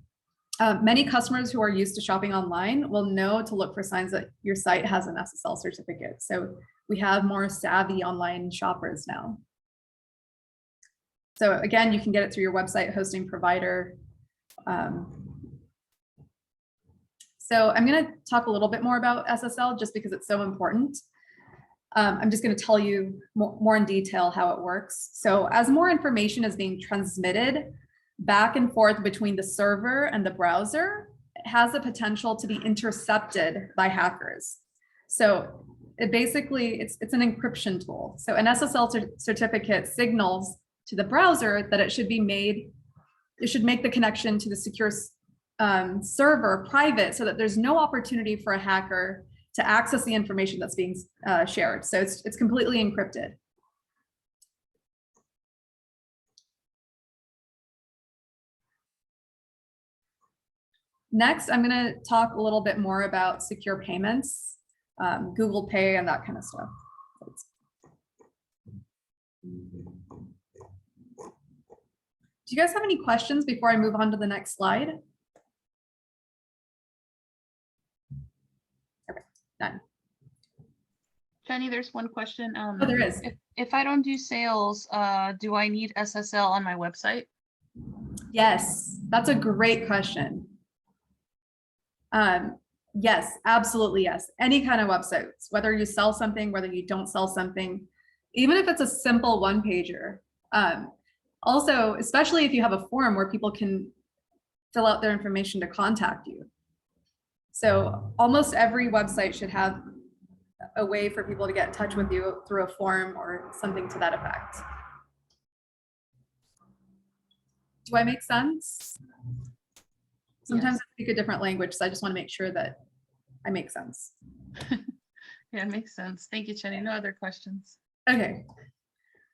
Many customers who are used to shopping online will know to look for signs that your site has an SSL certificate. So we have more savvy online shoppers now. So again, you can get it through your website hosting provider. So I'm going to talk a little bit more about SSL just because it's so important. I'm just going to tell you more in detail how it works. So as more information is being transmitted back and forth between the server and the browser, it has the potential to be intercepted by hackers. So it basically, it's an encryption tool. So an SSL certificate signals to the browser that it should make the connection to the secure server private so that there's no opportunity for a hacker to access the information that's being shared. So it's completely encrypted. Next, I'm going to talk a little bit more about secure payments, Google Pay, and that kind of stuff. Do you guys have any questions before I move on to the next slide? Okay, done. Jenny, there's one question. Oh, there is. If I don't do sales, do I need SSL on my website? Yes, that's a great question. Yes, absolutely yes. Any kind of websites, whether you sell something, whether you don't sell something, even if it's a simple one pager. Also, especially if you have a form where people can fill out their information to contact you. So almost every website should have a way for people to get in touch with you through a form or something to that effect. Do I make sense? Sometimes I speak a different language, so I just want to make sure that I make sense. Yeah, it makes sense. Thank you, Jenny. No other questions. Okay.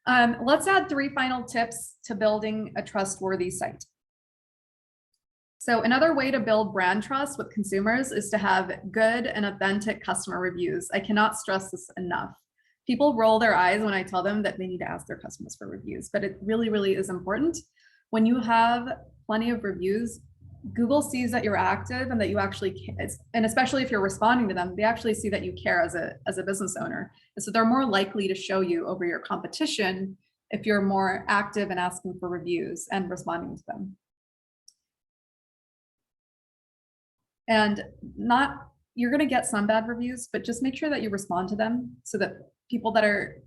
Let's add 3 final tips to building a trustworthy site. So another way to build brand trust with consumers is to have good and authentic customer reviews. I cannot stress this enough. People roll their eyes when I tell them that they need to ask their customers for reviews, but it really, really is important. When you have plenty of reviews, Google sees that you're active and that you actually care, and especially if you're responding to them, they actually see that you care as a business owner. And so they're more likely to show you over your competition if you're more active and asking for reviews and responding to them. And you're going to get some bad reviews, but just make sure that you respond to them so that people that are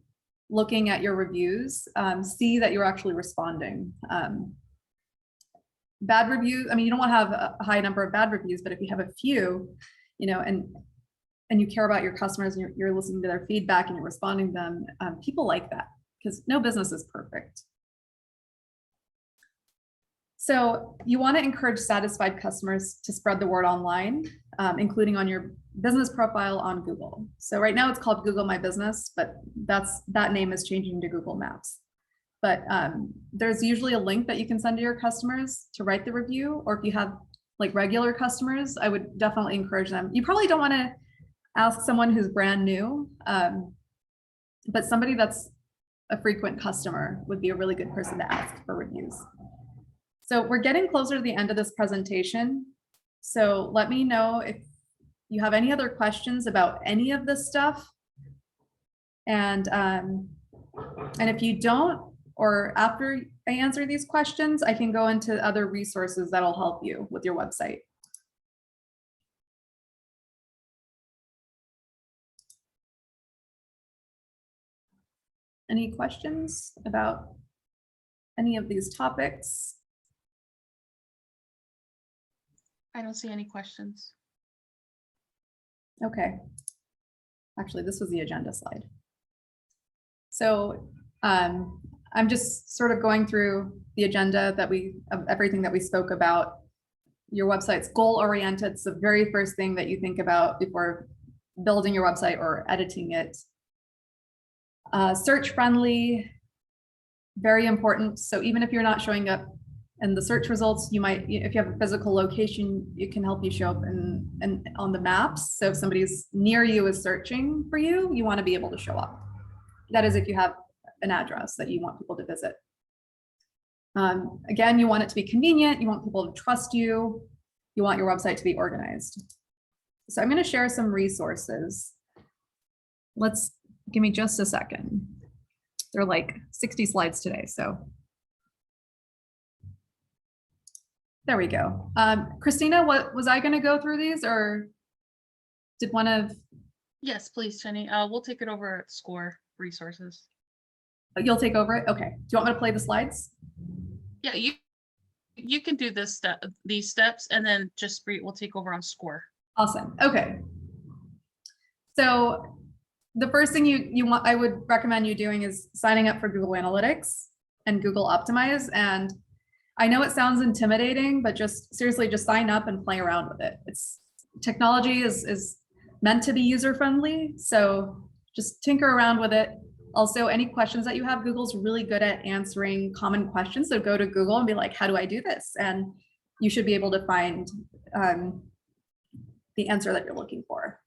looking at your reviews see that you're actually responding. Bad reviews, I mean, you don't want to have a high number of bad reviews, but if you have a few, and you care about your customers and you're listening to their feedback and you're responding to them, people like that because no business is perfect. So you want to encourage satisfied customers to spread the word online, including on your business profile on Google. So right now it's called Google My Business, but that name is changing to Google Maps. But there's usually a link that you can send to your customers to write the review, or if you have like regular customers, I would definitely encourage them. You probably don't want to ask someone who's brand new, but somebody that's a frequent customer would be a really good person to ask for reviews. So we're getting closer to the end of this presentation. So let me know if you have any other questions about any of this stuff. And if you don't, or after I answer these questions, I can go into other resources that'll help you with your website. Any questions about any of these topics? I don't see any questions. Okay. Actually, this was the agenda slide. So I'm just sort of going through the agenda of everything that we spoke about. Your website's goal-oriented. It's the very first thing that you think about before building your website or editing it. Search-friendly, very important. So even if you're not showing up in the search results, you might, if you have a physical location, it can help you show up on the maps. So if somebody's near you is searching for you, you want to be able to show up. That is if you have an address that you want people to visit. Again, you want it to be convenient. You want people to trust you. You want your website to be organized. So I'm going to share some resources. Give me just a second. They're like 60 slides today, so. There we go. Christina, was I going to go through these, or did one of? Yes, please, Jenny. We'll take it over at SCORE resources. You'll take over it? Okay. Do you want me to play the slides? Yeah, you can do these steps, and then just we'll take over on SCORE. Awesome. Okay. So the first thing I would recommend you doing is signing up for Google Analytics and Google Optimize. And I know it sounds intimidating, but seriously, just sign up and play around with it. Technology is meant to be user-friendly, so just tinker around with it. Also, any questions that you have, Google's really good at answering common questions. So go to Google and be like, how do I do this? And you should be able to find the answer that you're looking for.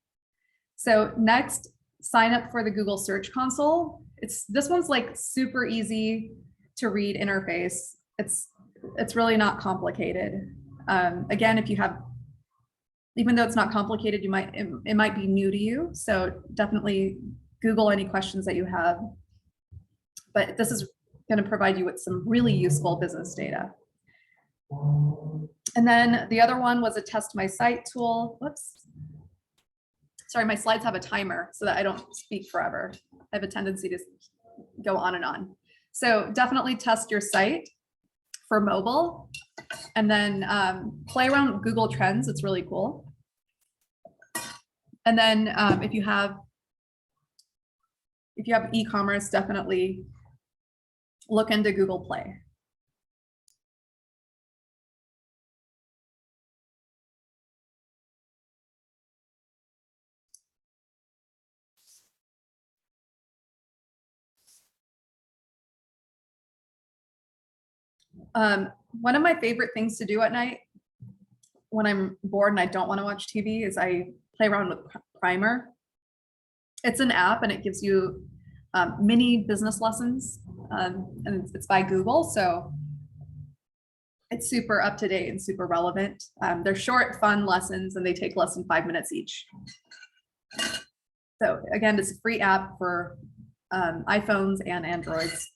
So next, sign up for the Google Search Console. This one's like super easy to read interface. It's really not complicated. Again, even though it's not complicated, it might be new to you. So definitely Google any questions that you have. But this is going to provide you with some really useful business data. And then the other one was a test my site tool. Whoops. Sorry, my slides have a timer so that I don't speak forever. I have a tendency to go on and on. So definitely test your site for mobile, and then play around with Google Trends. It's really cool. And then if you have e-commerce, definitely look into Google Play. One of my favorite things to do at night when I'm bored and I don't want to watch TV is I play around with Primer. It's an app and it gives you mini business lessons, and it's by Google, so it's super up to date and super relevant. They're short, fun lessons, and they take less than 5 minutes each. So again, it's a free app for iPhones and Androids.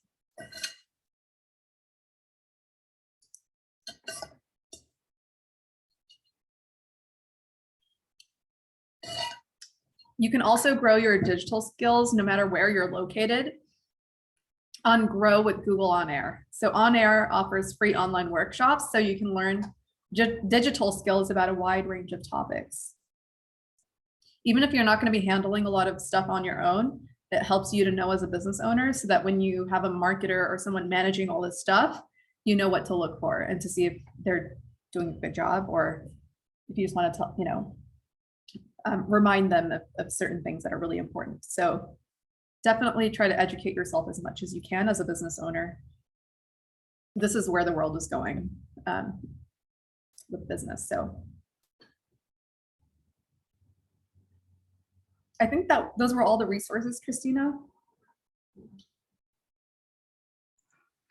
You can also grow your digital skills no matter where you're located on Grow with Google On Air. So On Air offers free online workshops so you can learn digital skills about a wide range of topics. Even if you're not going to be handling a lot of stuff on your own, it helps you to know as a business owner so that when you have a marketer or someone managing all this stuff, you know what to look for and to see if they're doing a good job, or if you just want to, remind them of certain things that are really important. So definitely try to educate yourself as much as you can as a business owner. This is where the world is going with business. So I think that those were all the resources, Christina.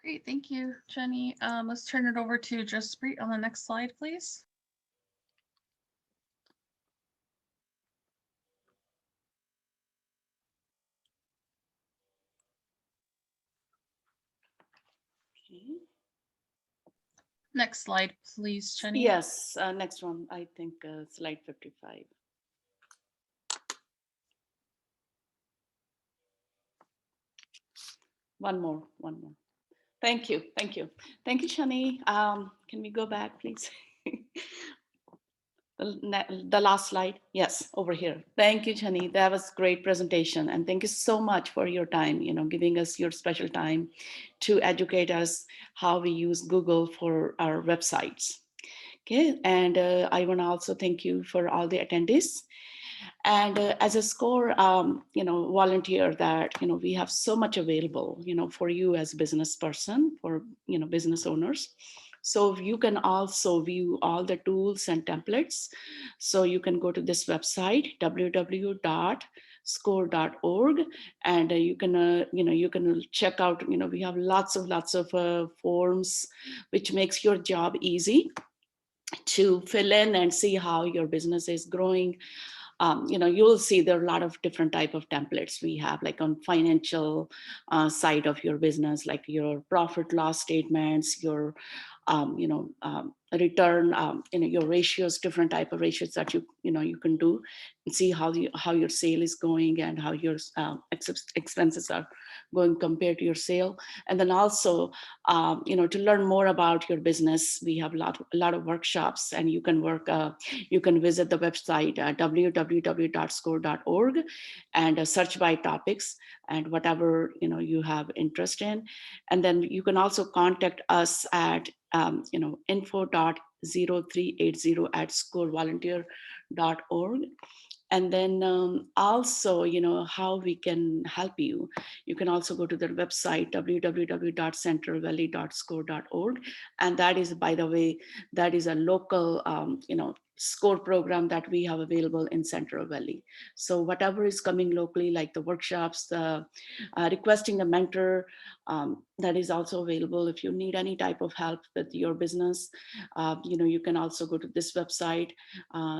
Great, thank you, Jenny. Let's turn it over to Jaspreet on the next slide, please. Okay. Next slide, please, Jenny. Yes, next one, I think slide 55. One more. Thank you. Thank you, Shani. Can we go back, please? The last slide. Yes, over here. Thank you, Shani. That was great presentation. And thank you so much for your time, giving us your special time to educate us how we use Google for our websites. Okay, and I want to also thank you for all the attendees. And as a SCORE, volunteer that, we have so much available, for you as a business person, for, business owners. So you can also view all the tools and templates. So you can go to this website, www.score.org, and you can check out, we have lots of forms, which makes your job easy to fill in and see how your business is growing. You'll see there are a lot of different type of templates we have, like on financial side of your business, like your profit loss statements, your return, your ratios, different type of ratios that you can do and see how your sale is going and how your expenses are going compared to your sale. And then also, to learn more about your business, we have a lot of workshops, and you can visit the website www.score.org and search by topics and whatever you have interest in. And then you can also contact us at info.0380@scorevolunteer.org. And then also, how we can help you. You can also go to their website, www.centralvalley.score.org. And that is, by the way, that is a local, SCORE program that we have available in Central Valley. So whatever is coming locally, like the workshops, the requesting a mentor, that is also available. If you need any type of help with your business, you can also go to this website,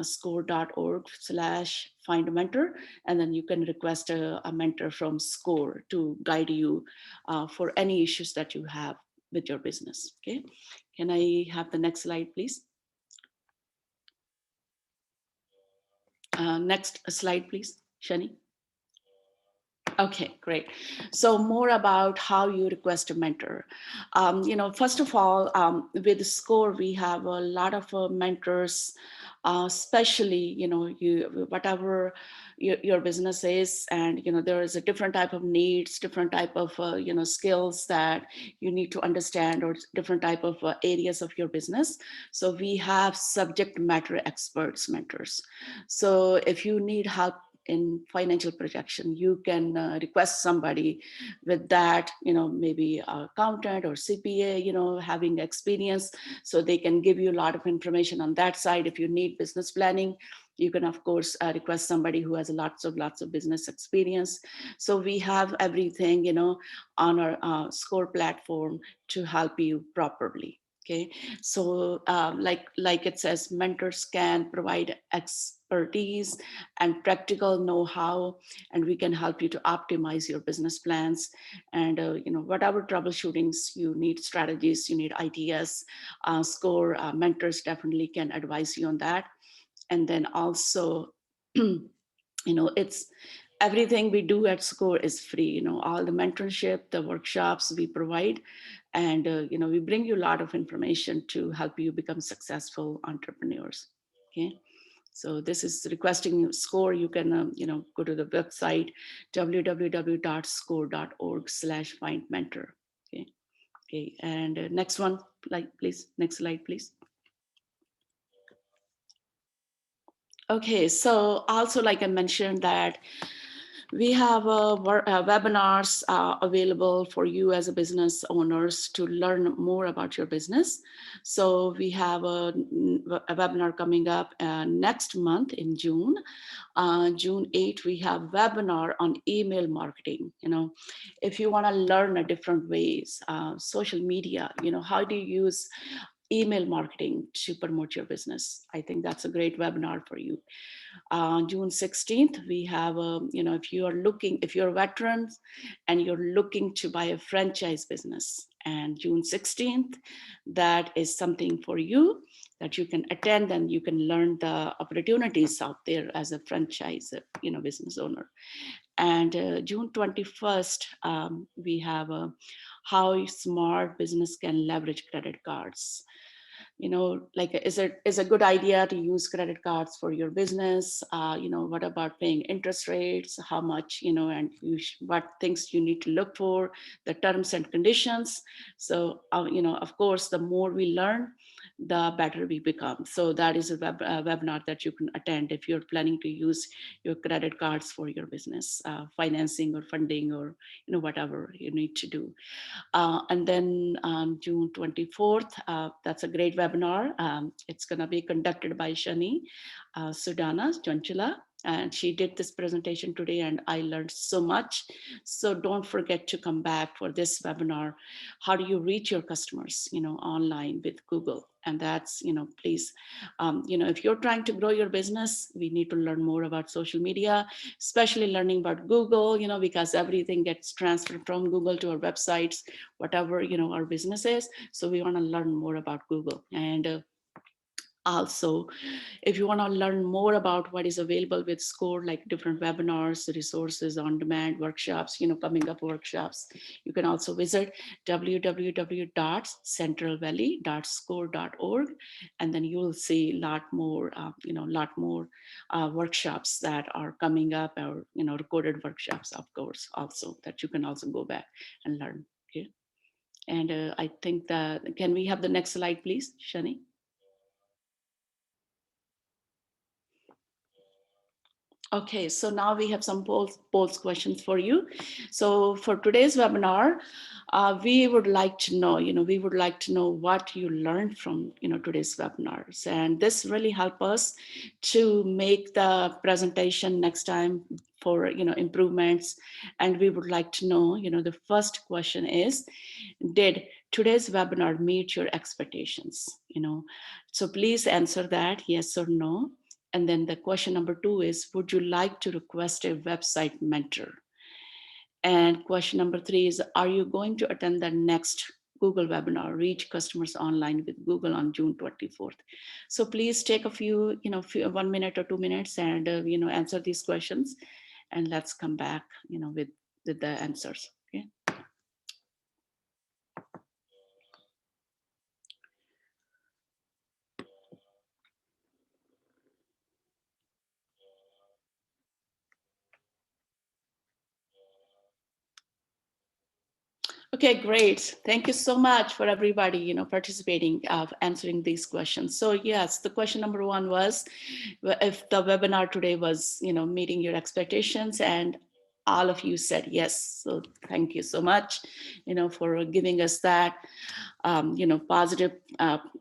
score.org/find a mentor, and then you can request a mentor from SCORE to guide you for any issues that you have with your business. Okay, can I have the next slide, please? Next slide, please, Shani. Okay, great. So more about how you request a mentor. First of all, with SCORE, we have a lot of mentors, especially, whatever your business is, and, there is a different type of needs, different type of, skills that you need to understand, or different type of areas of your business. So we have subject matter experts, mentors. So if you need help in financial projection, you can request somebody with that, maybe accountant or CPA, having experience, so they can give you a lot of information on that side. If you need business planning, you can of course request somebody who has lots of business experience. So we have everything, on our SCORE platform to help you properly. Okay, so like it says, mentors can provide expertise and practical know-how, and we can help you to optimize your business plans. And whatever troubleshootings you need, strategies you need, ideas, SCORE mentors definitely can advise you on that. And then also, it's everything we do at SCORE is free. All the mentorship, the workshops we provide, and we bring you a lot of information to help you become successful entrepreneurs. Okay, so this is requesting SCORE. You can go to the website www.score.org/find-mentor. Okay, and next one, please, next slide, please. Okay, so also, like I mentioned, that we have webinars available for you as a business owners to learn more about your business. So we have a webinar coming up next month in June. June 8th, we have webinar on email marketing. If you want to learn a different ways, social media, how do you use email marketing to promote your business? I think that's a great webinar for you. June 16th, we have, if you're veterans and you're looking to buy a franchise business, and June 16th, that is something for you that you can attend, and you can learn the opportunities out there as a franchise, business owner. And June 21st, we have how smart business can leverage credit cards. Is a good idea to use credit cards for your business? What about paying interest rates? How much, and what things you need to look for, the terms and conditions. So, of course, the more we learn, the better we become. So that is a webinar that you can attend if you're planning to use your credit cards for your business, financing or funding, or, whatever you need to do. And then June 24th, that's a great webinar. It's going to be conducted by Shani Sudana Chanchula, and she did this presentation today, and I learned so much. So don't forget to come back for this webinar. How do you reach your customers, online with Google? And that's, please, if you're trying to grow your business, we need to learn more about social media, especially learning about Google, because everything gets transferred from Google to our websites, whatever, our business is. So we want to learn more about Google. And also, if you want to learn more about what is available with SCORE, like different webinars, resources, on-demand workshops, coming up workshops, you can also visit www.centralvalley.score.org, and then you will see a lot more, workshops that are coming up, or recorded workshops, of course, also that you can also go back and learn. Okay, and I think that, can we have the next slide, please, Shani? Okay, so now we have some polls questions for you. So for today's webinar, we would like to know, we would like to know what you learned from, today's webinars. And this really help us to make the presentation next time for, improvements. And we would like to know, the first question is, did today's webinar meet your expectations? So please answer that, yes or no. And then the question number 2 is, would you like to request a website mentor? And question number 3 is, are you going to attend the next Google webinar, Reach Customers Online with Google on June 24th? So please take a few, 1 minute or 2 minutes and, answer these questions. And let's come back, with the answers, okay? Okay, great. Thank you so much for everybody, participating, answering these questions. So yes, the question number 1 was if the webinar today was, meeting your expectations, and all of you said yes. So thank you so much, for giving us that, positive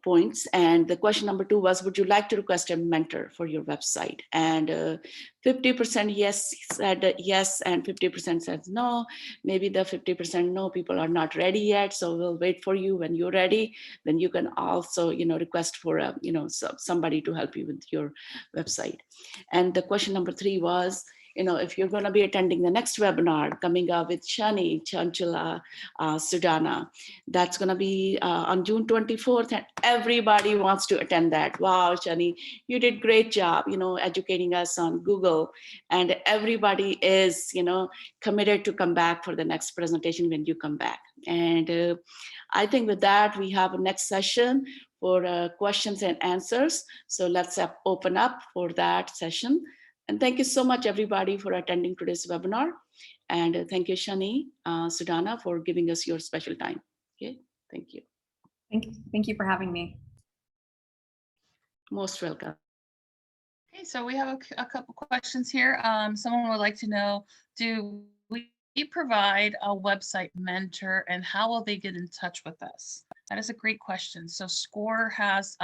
points. And the question number 2 was, would you like to request a mentor for your website? And 50% yes said yes, and 50% said no. Maybe the 50% no, people are not ready yet, so we'll wait for you. When you're ready, then you can also, request for a, somebody to help you with your website. And the question number 3 was, if you're going to be attending the next webinar coming up with Shani, Chanchula, Sudana, that's going to be on June 24th, and everybody wants to attend that. Wow, Shani, you did great job, educating us on Google, and everybody is, committed to come back for the next presentation when you come back. And I think with that, we have a next session for questions and answers. So let's open up for that session. And thank you so much, everybody, for attending today's webinar. And thank you, Shani, Sudana, for giving us your special time. Okay, thank you. Thank you for having me. Most welcome. Okay, so we have a couple questions here. Someone would like to know, do we provide a website mentor, and how will they get in touch with us? That is a great question. So SCORE has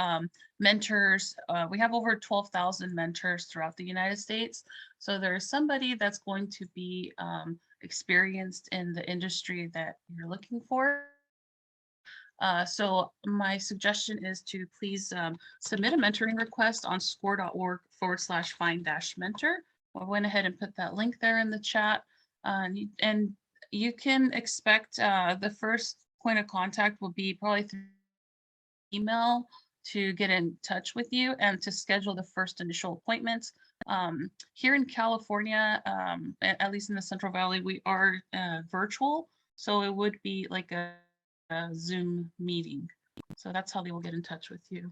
mentors. We have over 12,000 mentors throughout the United States. So there's somebody that's going to be experienced in the industry that you're looking for. So my suggestion is to please submit a mentoring request on score.org/find-mentor. I went ahead and put that link there in the chat. And you can expect the first point of contact will be probably through email to get in touch with you and to schedule the first initial appointments. Here in California, at least in the Central Valley, we are virtual. So it would be like a Zoom meeting. So that's how they will get in touch with you.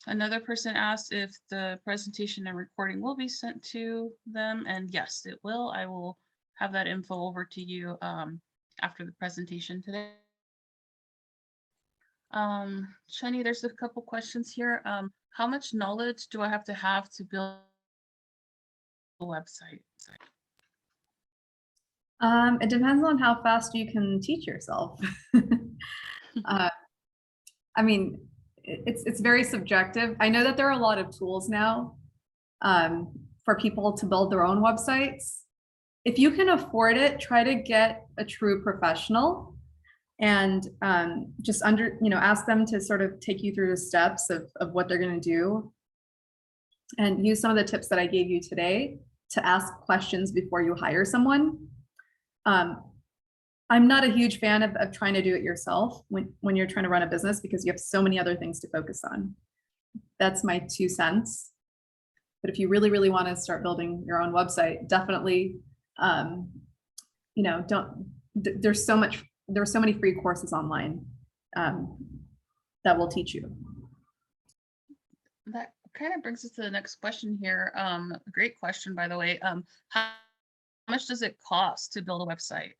Another person asked if the presentation and recording will be sent to them, and yes, it will. I will have that info over to you after the presentation today. Shani, there's a couple questions here. How much knowledge do I have to build a website? It depends on how fast you can teach yourself. I mean, it's very subjective. I know that there are a lot of tools now for people to build their own websites. If you can afford it, try to get a true professional and just ask them to sort of take you through the steps of what they're going to do, and use some of the tips that I gave you today to ask questions before you hire someone. I'm not a huge fan of trying to do it yourself when you're trying to run a business, because you have so many other things to focus on. That's my 2 cents. But if you really, really want to start building your own website, definitely, there's so many free courses online that will teach you. That kind of brings us to the next question here. A great question, by the way. How much does it cost to build a website?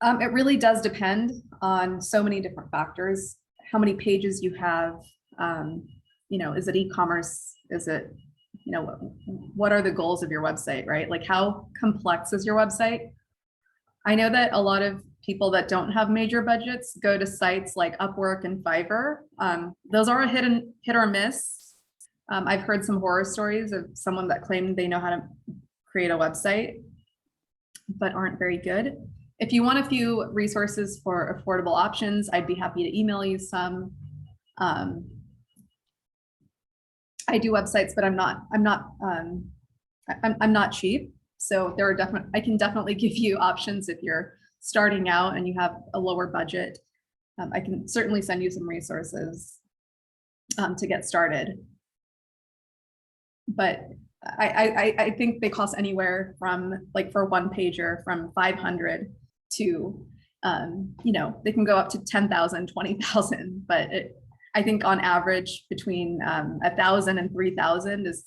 It really does depend on so many different factors. How many pages you have, is it e-commerce? Is it, what are the goals of your website, right? Like how complex is your website? I know that a lot of people that don't have major budgets go to sites like Upwork and Fiverr. Those are a hit or miss. I've heard some horror stories of someone that claimed they know how to create a website, but aren't very good. If you want a few resources for affordable options, I'd be happy to email you some. I do websites, but I'm not cheap. So there are I can definitely give you options if you're starting out and you have a lower budget. I can certainly send you some resources to get started. But I think they cost anywhere from, like, for one pager, from 500 to, they can go up to 10,000, 20,000, but I think on average between 1,000 and 3,000 is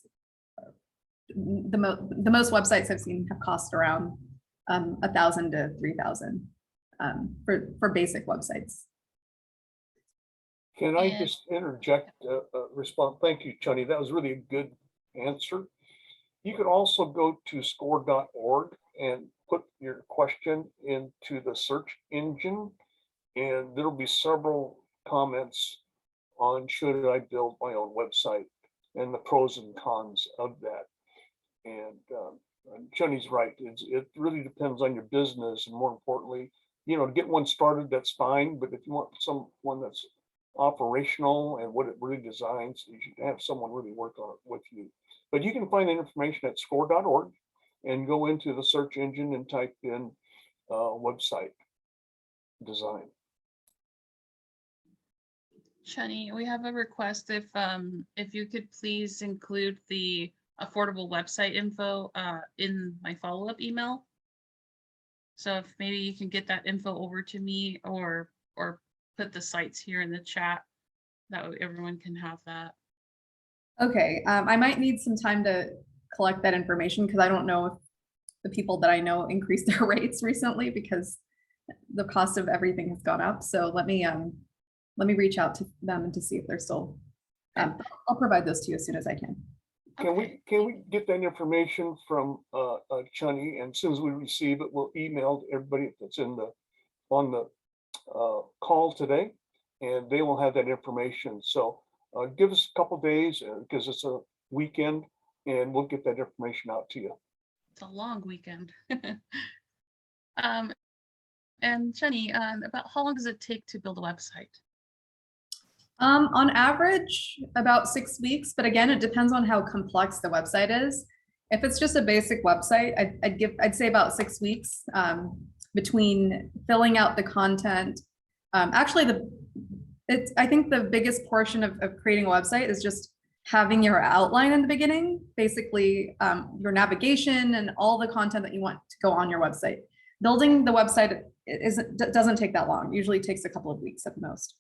the most websites I've seen have cost around 1,000 to 3,000 for basic websites. Can I just interject a response? Thank you, Chani. That was really a good answer. You could also go to score.org and put your question into the search engine, and there'll be several comments on should I build my own website and the pros and cons of that. And Chani's right. It really depends on your business, and more importantly, to get one started, that's fine. But if you want someone that's operational and what it really designs, you should have someone really work on it with you. But you can find that information at score.org and go into the search engine and type in website design. Chani, we have a request if you could please include the affordable website info in my follow-up email. So if maybe you can get that info over to me or put the sites here in the chat, that way everyone can have that. Okay, I might need some time to collect that information because I don't know if the people that I know increased their rates recently because the cost of everything has gone up. So let me reach out to them and to see if they're still. I'll provide those to you as soon as I can. Can we get that information from Chani, and as soon as we receive it, we'll email to everybody that's on the call today, and they will have that information. So give us a couple days because it's a weekend, and we'll get that information out to you. It's a long weekend. And Chani, about how long does it take to build a website? On average, about 6 weeks, but again, it depends on how complex the website is. If it's just a basic website, I'd say about 6 weeks between filling out the content. Actually, I think the biggest portion of creating a website is just having your outline in the beginning, basically your navigation and all the content that you want to go on your website. Building the website doesn't take that long. Usually takes a couple of weeks at the most.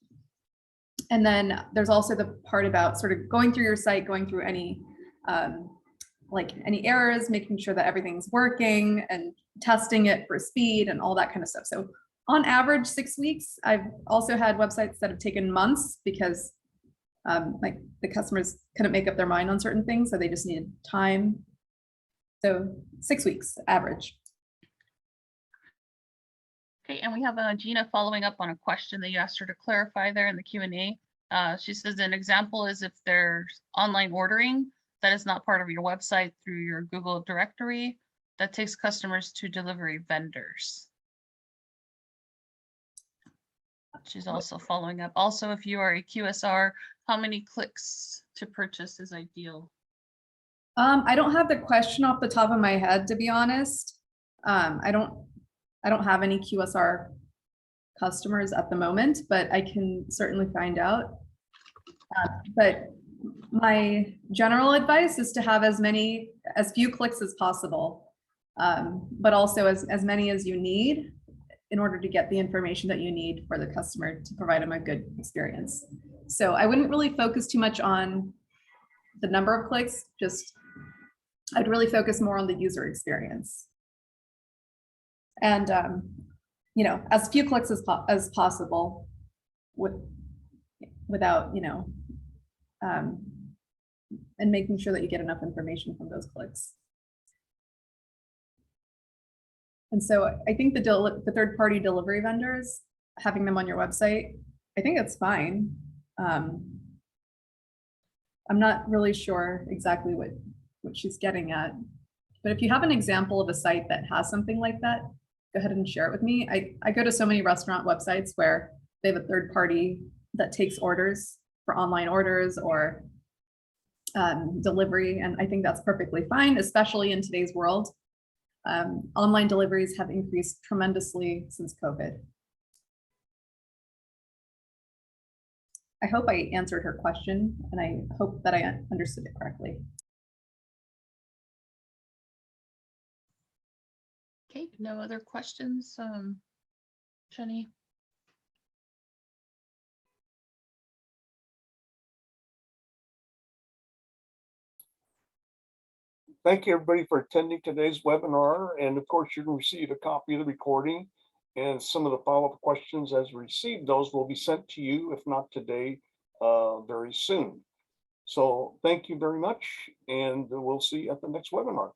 And then there's also the part about sort of going through your site, going through any any errors, making sure that everything's working and testing it for speed and all that kind of stuff. So on average, 6 weeks. I've also had websites that have taken months because the customers couldn't make up their mind on certain things, so they just needed time. So 6 weeks average. Okay, and we have Gina following up on a question that you asked her to clarify there in the Q&A. She says an example is if there's online ordering that is not part of your website through your Google directory that takes customers to delivery vendors. She's also following up. Also, if you are a QSR, how many clicks to purchase is ideal? I don't have the question off the top of my head, to be honest. I don't have any QSR customers at the moment, but I can certainly find out. But my general advice is to have as few clicks as possible, but also as many as you need in order to get the information that you need for the customer to provide them a good experience. So I wouldn't really focus too much on the number of clicks, I'd really focus more on the user experience. And as few clicks as possible without and making sure that you get enough information from those clicks. And so I think the third-party delivery vendors, having them on your website, I think it's fine. I'm not really sure exactly what she's getting at, but if you have an example of a site that has something like that, go ahead and share it with me. I go to so many restaurant websites where they have a third party that takes orders for online orders or delivery, and I think that's perfectly fine, especially in today's world. Online deliveries have increased tremendously since COVID. I hope I answered her question, and I hope that I understood it correctly. Okay, no other questions, Jenny? Thank you, everybody, for attending today's webinar. And of course, you're going to receive a copy of the recording, and some of the follow-up questions as we receive those will be sent to you, if not today, very soon. So thank you very much, and we'll see you at the next webinar.